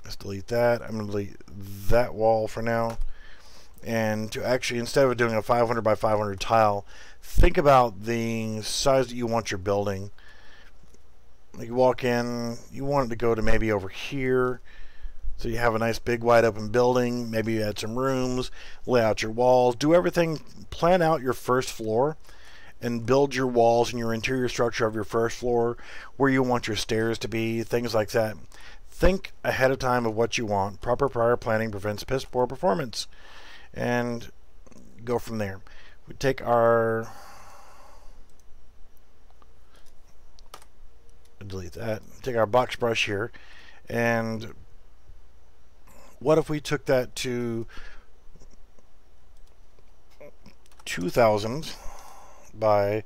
let's delete that. I'm going to delete that wall for now. And to actually, instead of doing a 500 by 500 tile, think about the size that you want your building. You walk in, you want it to go to maybe over here. So you have a nice big wide open building. Maybe you add some rooms, lay out your walls, do everything, plan out your first floor and build your walls and your interior structure of your first floor, where you want your stairs to be, things like that. Think ahead of time of what you want. Proper prior planning prevents piss poor performance. And go from there. We take our, delete that, take our box brush here, and what if we took that to 2000 by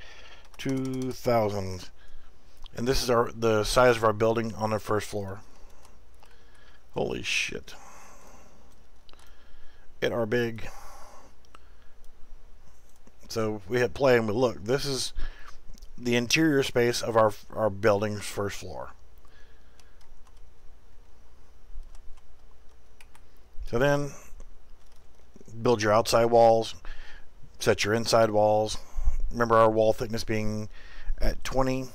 2000, and this is the size of our building on the first floor. Holy shit. It are big. So we hit play and we look. This is the interior space of our building's first floor. So then build your outside walls, set your inside walls. Remember our wall thickness being at 20.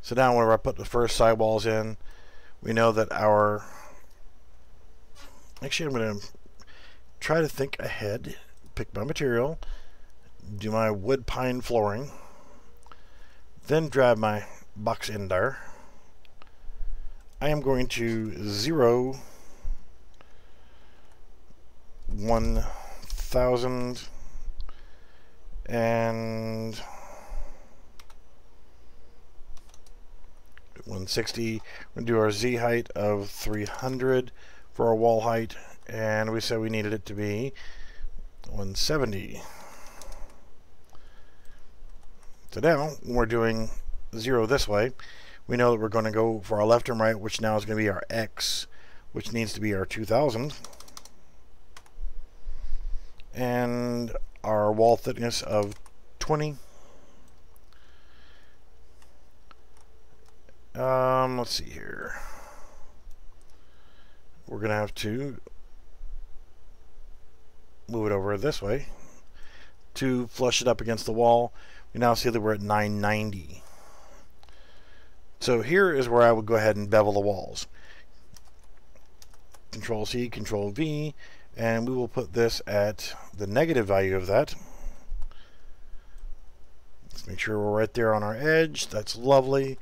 So now whenever I put the first side walls in, we know that our, actually I'm going to try to think ahead, pick my material, do my wood pine flooring, then drag my box in there. I am going to 0 1000 and 160. We're going to do our Z height of 300 for our wall height, and we said we needed it to be 170. So now when we're doing 0 this way, we know that we're going to go for our left and right, which now is going to be our X, which needs to be our 2000, and our wall thickness of 20. Let's see here. We're going to have to move it over this way to flush it up against the wall. We now see that we're at 990. So here is where I would go ahead and bevel the walls. Control C, Control V, and we will put this at the negative value of that. Let's make sure we're right there on our edge. That's lovely.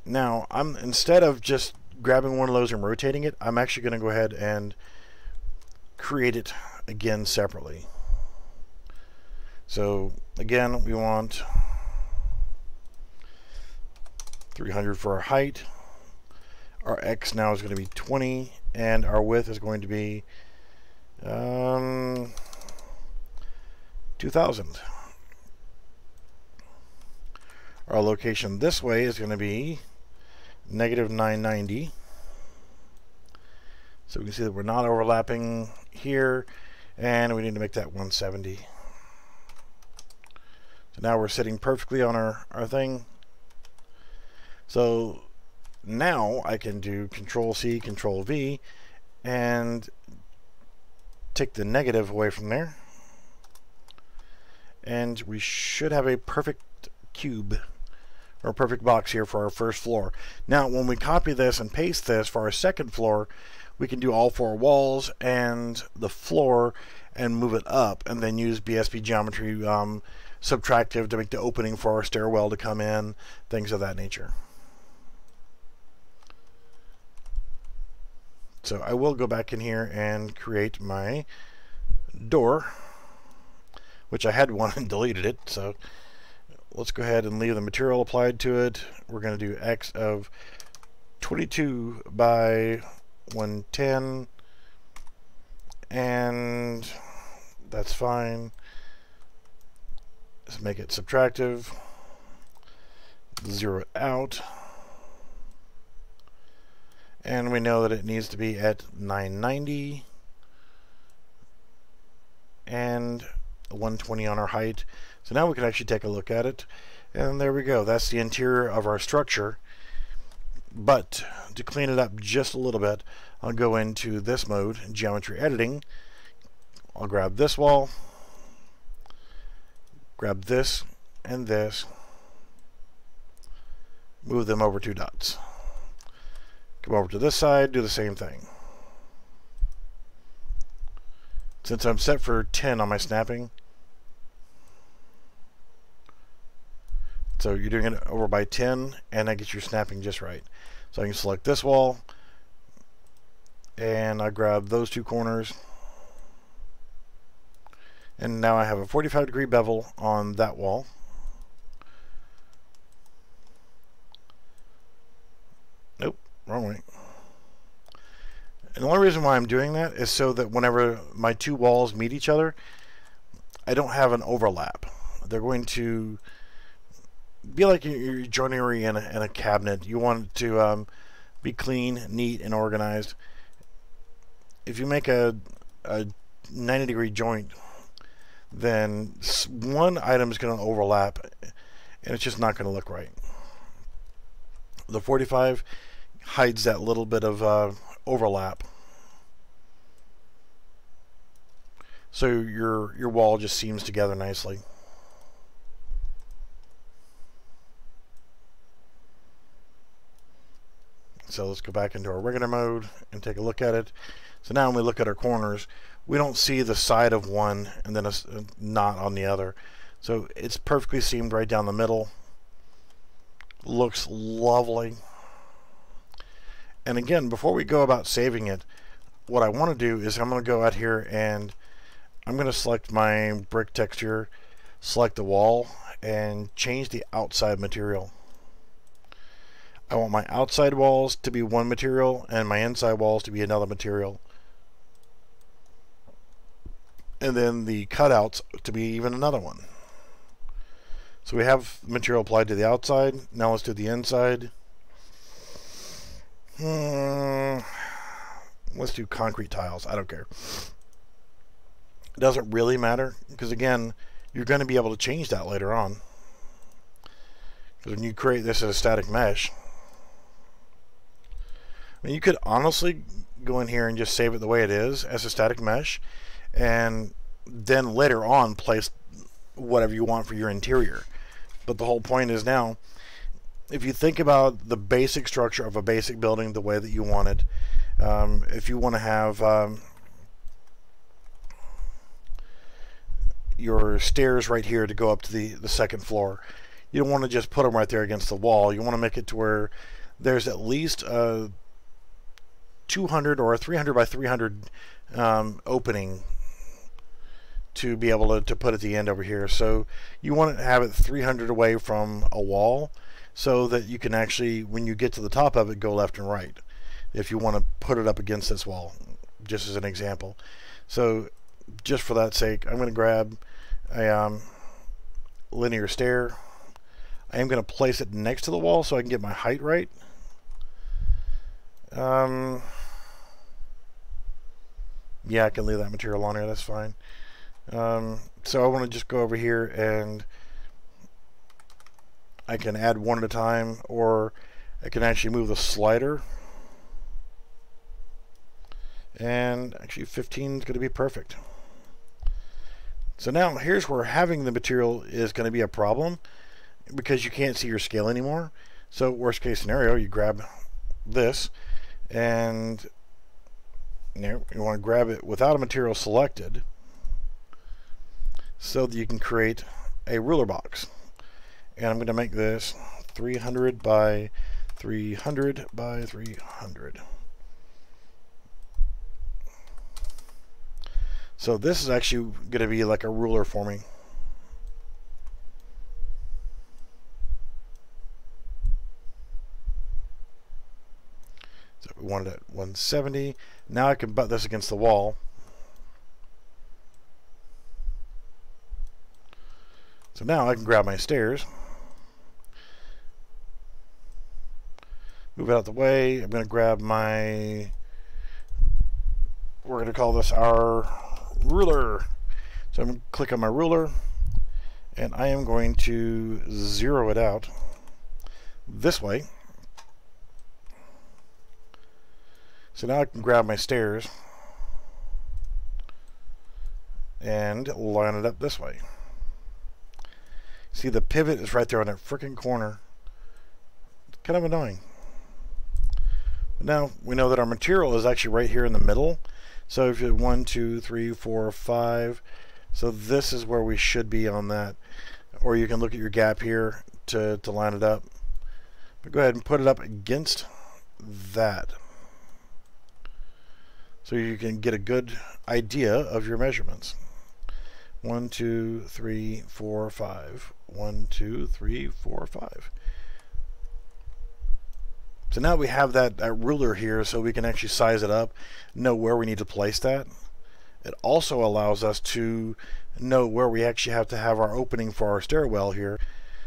Now, instead of just grabbing one of those and rotating it, I'm actually going to go ahead and create it again separately. So again, we want 300 for our height. Our X now is going to be 20, and our width is going to be 2000. Our location this way is going to be negative 990. So we can see that we're not overlapping here, and we need to make that 170. So now we're sitting perfectly on our thing. So now I can do Control C, Control V, and take the negative away from there. And we should have a perfect cube, or a perfect box here for our first floor. Now when we copy this and paste this for our second floor, we can do all 4 walls and the floor and move it up, and then use BSP Geometry subtractive to make the opening for our stairwell to come in, things of that nature. So I will go back in here and create my door, which I had one and deleted it. So let's go ahead and leave the material applied to it. We're going to do X of 22 by 110, and that's fine. Let's make it subtractive, zero it out, and we know that it needs to be at 990 and 120 on our height. So now we can actually take a look at it, and there we go. That's the interior of our structure. But to clean it up just a little bit, I'll go into this mode, geometry editing. I'll grab this wall, grab this and this, move them over 2 dots. Come over to this side, do the same thing. Since I'm set for 10 on my snapping, so you're doing it over by 10, and that gets your snapping just right. So I can select this wall, and I grab those 2 corners, and now I have a 45-degree bevel on that wall. Nope, wrong way. And the only reason why I'm doing that is so that whenever my 2 walls meet each other, I don't have an overlap. They're going to be like your joinery in a cabinet. You want it to be clean, neat, and organized. If you make a 90-degree joint, then one item is going to overlap, and it's just not going to look right. The 45 hides that little bit of overlap, so your wall just seams together nicely. So let's go back into our regular mode and take a look at it. So now when we look at our corners, we don't see the side of one and then a knot on the other. So it's perfectly seamed right down the middle. Looks lovely. And again, before we go about saving it, what I want to do is I'm going to go out here and I'm going to select my brick texture, select the wall, and change the outside material. I want my outside walls to be one material and my inside walls to be another material. And then the cutouts to be even another one. So we have material applied to the outside. Now let's do the inside. Let's do concrete tiles. I don't care. It doesn't really matter because, again, you're going to be able to change that later on. Because when you create this as a static mesh, I mean, you could honestly go in here and just save it the way it is as a static mesh, and then later on place whatever you want for your interior. But the whole point is now, if you think about the basic structure of a basic building the way that you want it, if you want to have your stairs right here to go up to the second floor, you don't want to just put them right there against the wall. You want to make it to where there's at least a 200 or a 300 by 300 opening to be able to put at the end over here. So you want to have it 300 away from a wall so that you can actually, when you get to the top of it, go left and right if you want to put it up against this wall, just as an example. So just for that sake, I'm going to grab a linear stair. I am going to place it next to the wall so I can get my height right. Yeah, I can leave that material on here, that's fine. So I want to just go over here and I can add one at a time, or I can actually move the slider, and actually 15 is going to be perfect. So now here's where having the material is going to be a problem, because you can't see your scale anymore. So worst case scenario, you grab this and You want to grab it without a material selected so that you can create a ruler box. And I'm going to make this 300 by 300 by 300. So this is actually going to be like a ruler for me. So we want it at 170. Now I can butt this against the wall. So now I can grab my stairs, move it out the way. I'm going to grab my, we're going to call this our ruler. So I'm going to click on my ruler, and I am going to zero it out this way. So now I can grab my stairs and line it up this way. See, the pivot is right there on that freaking corner. It's kind of annoying. But now we know that our material is actually right here in the middle. So if you 1, 2, 3, 4, 5, so this is where we should be on that. Or you can look at your gap here to line it up. But go ahead and put it up against that, so you can get a good idea of your measurements. 1, 2, 3, 4, 5. 1, 2, 3, 4, 5. So now we have that ruler here, so we can actually size it up, know where we need to place that. It also allows us to know where we actually have to have our opening for our stairwell here.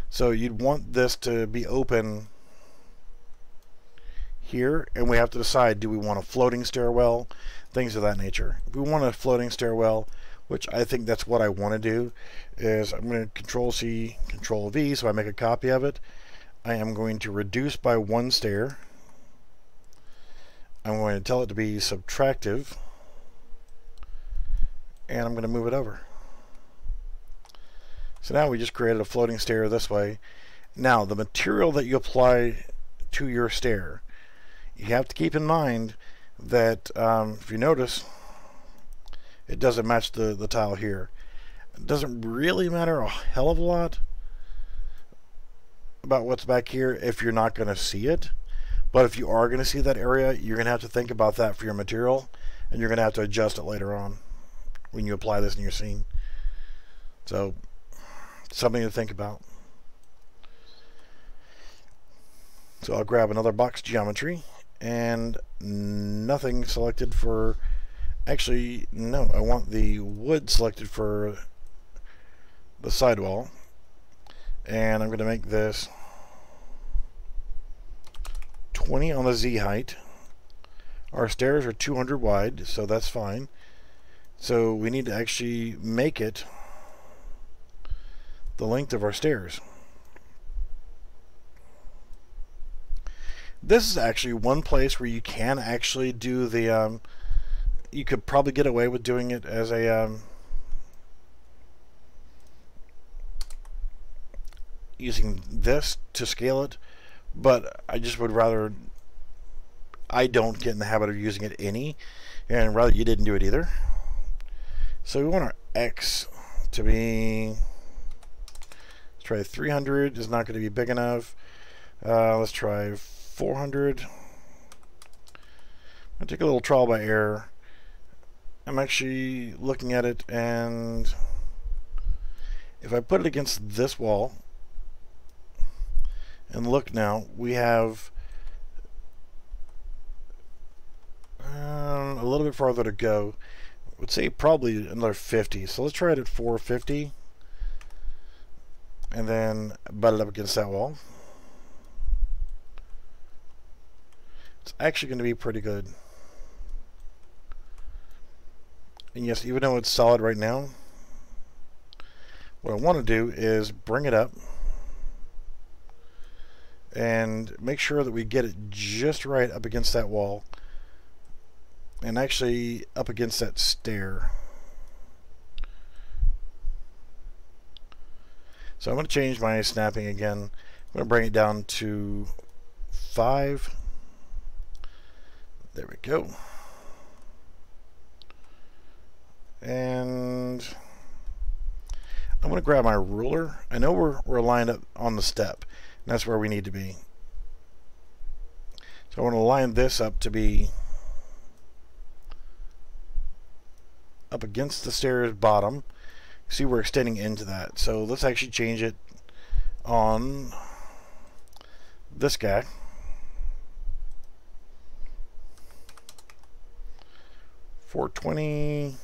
So you'd want this to be open here, and we have to decide, do we want a floating stairwell, things of that nature. If we want a floating stairwell, which I think that's what I want to do, is I'm going to Control C, Control V, so I make a copy of it. I am going to reduce by 1 stair. I'm going to tell it to be subtractive, and I'm going to move it over. So now we just created a floating stair this way. Now the material that you apply to your stair, you have to keep in mind that if you notice, it doesn't match the tile here. It doesn't really matter a hell of a lot about what's back here if you're not going to see it. But if you are going to see that area, you're going to have to think about that for your material, and you're going to have to adjust it later on when you apply this in your scene. So something to think about. So I'll grab another box geometry, and nothing selected for, actually no, I want the wood selected for the sidewall, and I'm going to make this 20 on the Z height. Our stairs are 200 wide, so that's fine. So we need to actually make it the length of our stairs. This is actually one place where you can actually do the you could probably get away with doing it as a using this to scale it, but I just would rather, I don't get in the habit of using it any, and rather you didn't do it either. So we want our X to be, let's try 300, is not going to be big enough. Let's try 400. I'm going to take a little trial by error. I'm actually looking at it, and if I put it against this wall and look now, we have a little bit farther to go. I would say probably another 50. So let's try it at 450 and then butt it up against that wall. It's actually going to be pretty good. And yes, even though it's solid right now, what I want to do is bring it up and make sure that we get it just right up against that wall, and actually up against that stair. So I'm going to change my snapping again. I'm going to bring it down to 5. There we go. And I'm going to grab my ruler. I know we're lined up on the step, and that's where we need to be. So I want to line this up to be up against the stairs bottom. See, we're extending into that. So let's actually change it on this guy. $420.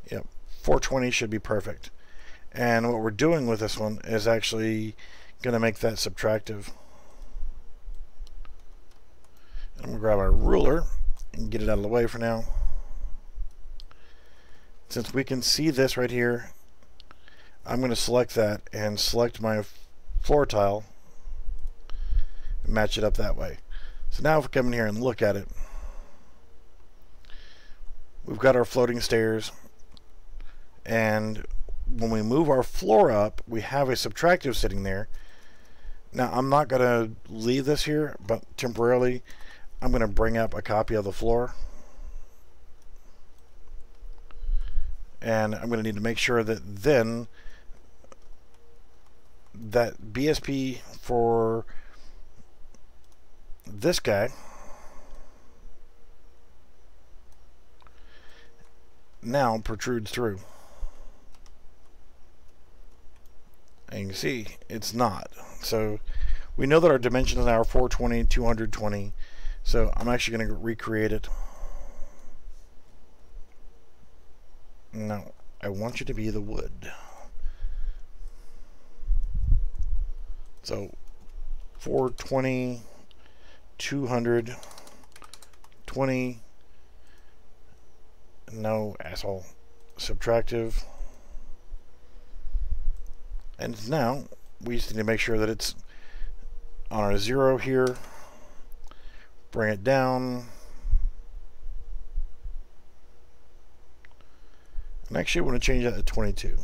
Yep, 420 should be perfect. And what we're doing with this one is actually going to make that subtractive. I'm going to grab our ruler and get it out of the way for now. Since we can see this right here, I'm going to select that and select my floor tile and match it up that way. So now if we come in here and look at it, we've got our floating stairs, and when we move our floor up, we have a subtractive sitting there. Now I'm not going to leave this here, but temporarily I'm going to bring up a copy of the floor, and I'm going to need to make sure that then that BSP for this guy now protrudes through. And you can see it's not. So we know that our dimensions now are 420, 220. So I'm actually going to recreate it. No, I want you to be the wood. So 420, 220. No, asshole. Subtractive. And now we just need to make sure that it's on our 0 here. Bring it down. And actually I want to change that to 22.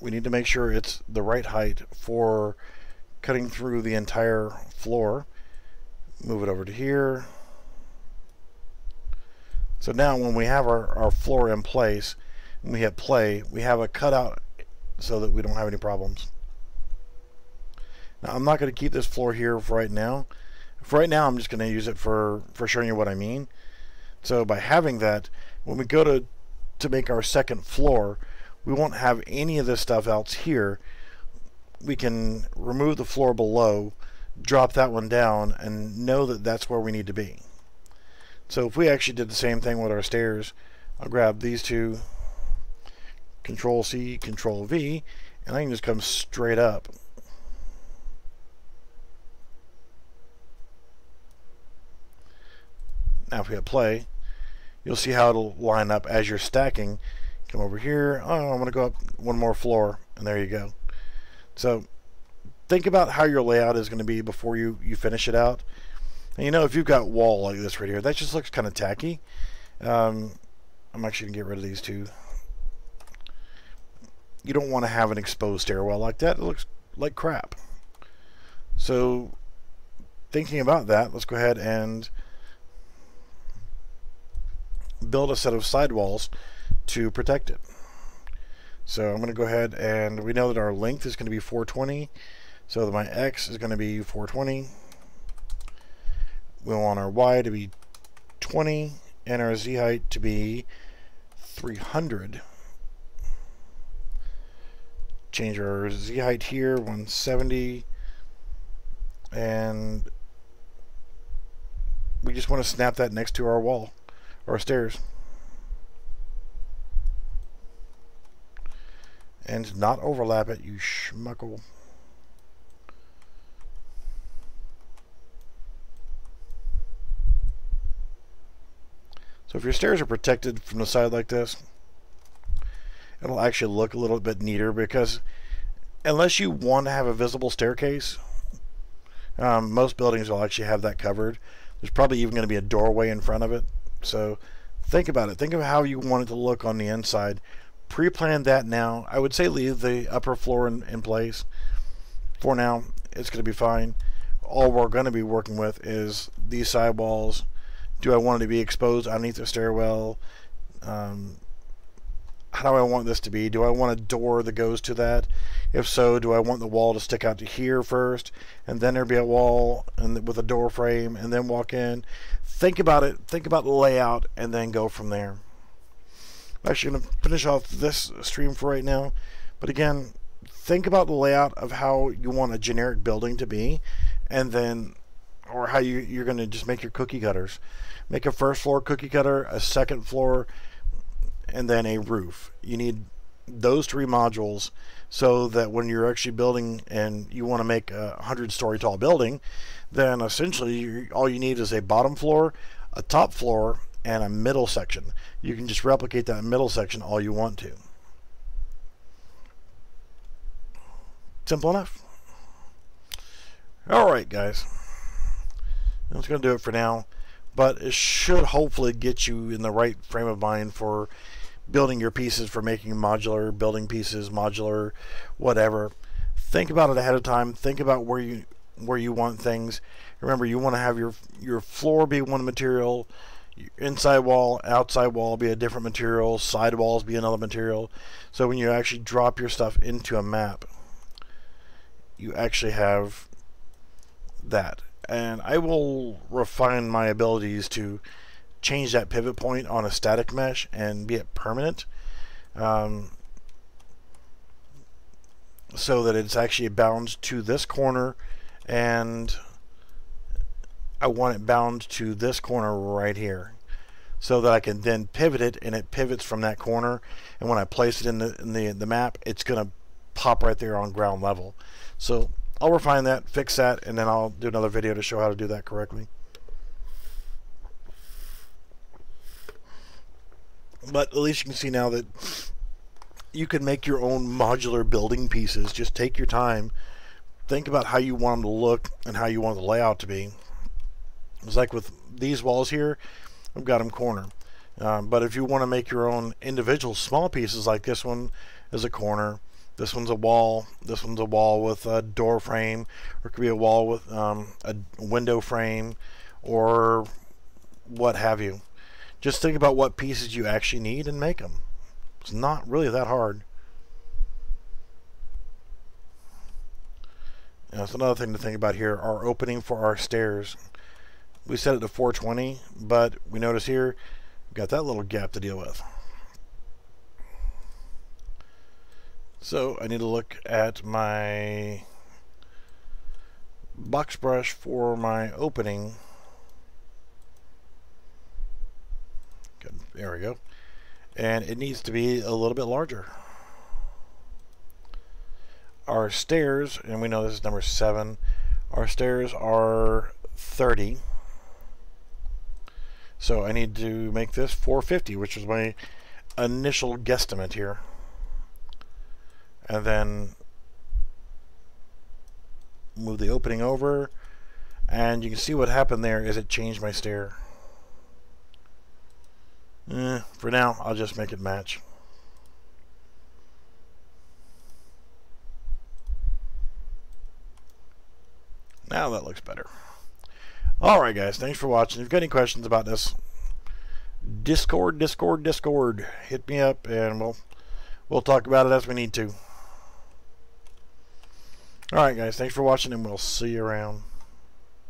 We need to make sure it's the right height for cutting through the entire floor. Move it over to here. So now when we have our floor in place and we hit play, we have a cutout so that we don't have any problems. Now I'm not going to keep this floor here for right now. For right now I'm just going to use it for showing you what I mean. So by having that, when we go to make our second floor, we won't have any of this stuff else here. We can remove the floor below, drop that one down, and know that that's where we need to be. So if we actually did the same thing with our stairs, I'll grab these two, Control C, Control V, and I can just come straight up. Now if we hit play, you'll see how it'll line up as you're stacking. Come over here. Oh, I'm going to go up one more floor, and there you go. So think about how your layout is going to be before you finish it out. And you know, if you've got wall like this right here, that just looks kind of tacky. I'm actually going to get rid of these two. You don't want to have an exposed stairwell like that. It looks like crap. So thinking about that, let's go ahead and build a set of sidewalls to protect it. So I'm going to go ahead, and we know that our length is going to be 420, so that my X is going to be 420. We want our Y to be 20 and our Z height to be 300. Change our Z height here, 170, and we just want to snap that next to our wall or stairs. And not overlap it, you schmuckle. So if your stairs are protected from the side like this, it'll actually look a little bit neater, because unless you want to have a visible staircase, most buildings will actually have that covered. There's probably even going to be a doorway in front of it. So think about it. Think of how you want it to look on the inside. Pre-plan that now. I would say leave the upper floor in place. For now, it's going to be fine. all we're going to be working with is these sidewalls. Do I want it to be exposed underneath the stairwell? How do I want this to be? Do I want a door that goes to that? If so, do I want the wall to stick out to here first, and then there be a wall and with a door frame, and then walk in? Think about it. Think about the layout, and then go from there. I'm actually going to finish off this stream for right now. But again, think about the layout of how you want a generic building to be, and then, or how you're going to just make your cookie cutters. Make a first floor cookie cutter, a second floor, and then a roof. You need those 3 modules so that when you're actually building and you want to make a 100-story tall building, then essentially all you need is a bottom floor, a top floor, and a middle section. You can just replicate that middle section all you want to. Simple enough. Alright guys, that's going to do it for now, but it should hopefully get you in the right frame of mind for building your pieces, for making modular building pieces, modular whatever. Think about it ahead of time. Think about where you want things. Remember, you want to have your floor be one material, your inside wall, outside wall be a different material, side walls be another material. So when you actually drop your stuff into a map, you actually have that. And I will refine my abilities to change that pivot point on a static mesh and be it permanent, so that it's actually bound to this corner, and I want it bound to this corner right here, so that I can then pivot it, and it pivots from that corner, and when I place it in the map, it's going to pop right there on ground level. So I'll refine that, fix that, and then I'll do another video to show how to do that correctly. But at least you can see now that you can make your own modular building pieces. Just take your time. Think about how you want them to look and how you want the layout to be. It's like with these walls here, I've got them corner. But if you want to make your own individual small pieces, like this one is a corner, this one's a wall, this one's a wall with a door frame, or it could be a wall with a window frame, or what have you. Just think about what pieces you actually need and make them. It's not really that hard. Now, that's another thing to think about here. Our opening for our stairs. We set it to 420, but we notice here we've got that little gap to deal with. So I need to look at my box brush for my opening. Good. There we go. And it needs to be a little bit larger. Our stairs, and we know this is number 7, our stairs are 30. So I need to make this 450, which was my initial guesstimate here. And then move the opening over, and you can see what happened there is it changed my stair. For now, I'll just make it match. Now that looks better. Alright guys, thanks for watching. If you've got any questions about this, Discord, hit me up and we'll talk about it as we need to. Alright guys, thanks for watching, and we'll see you around.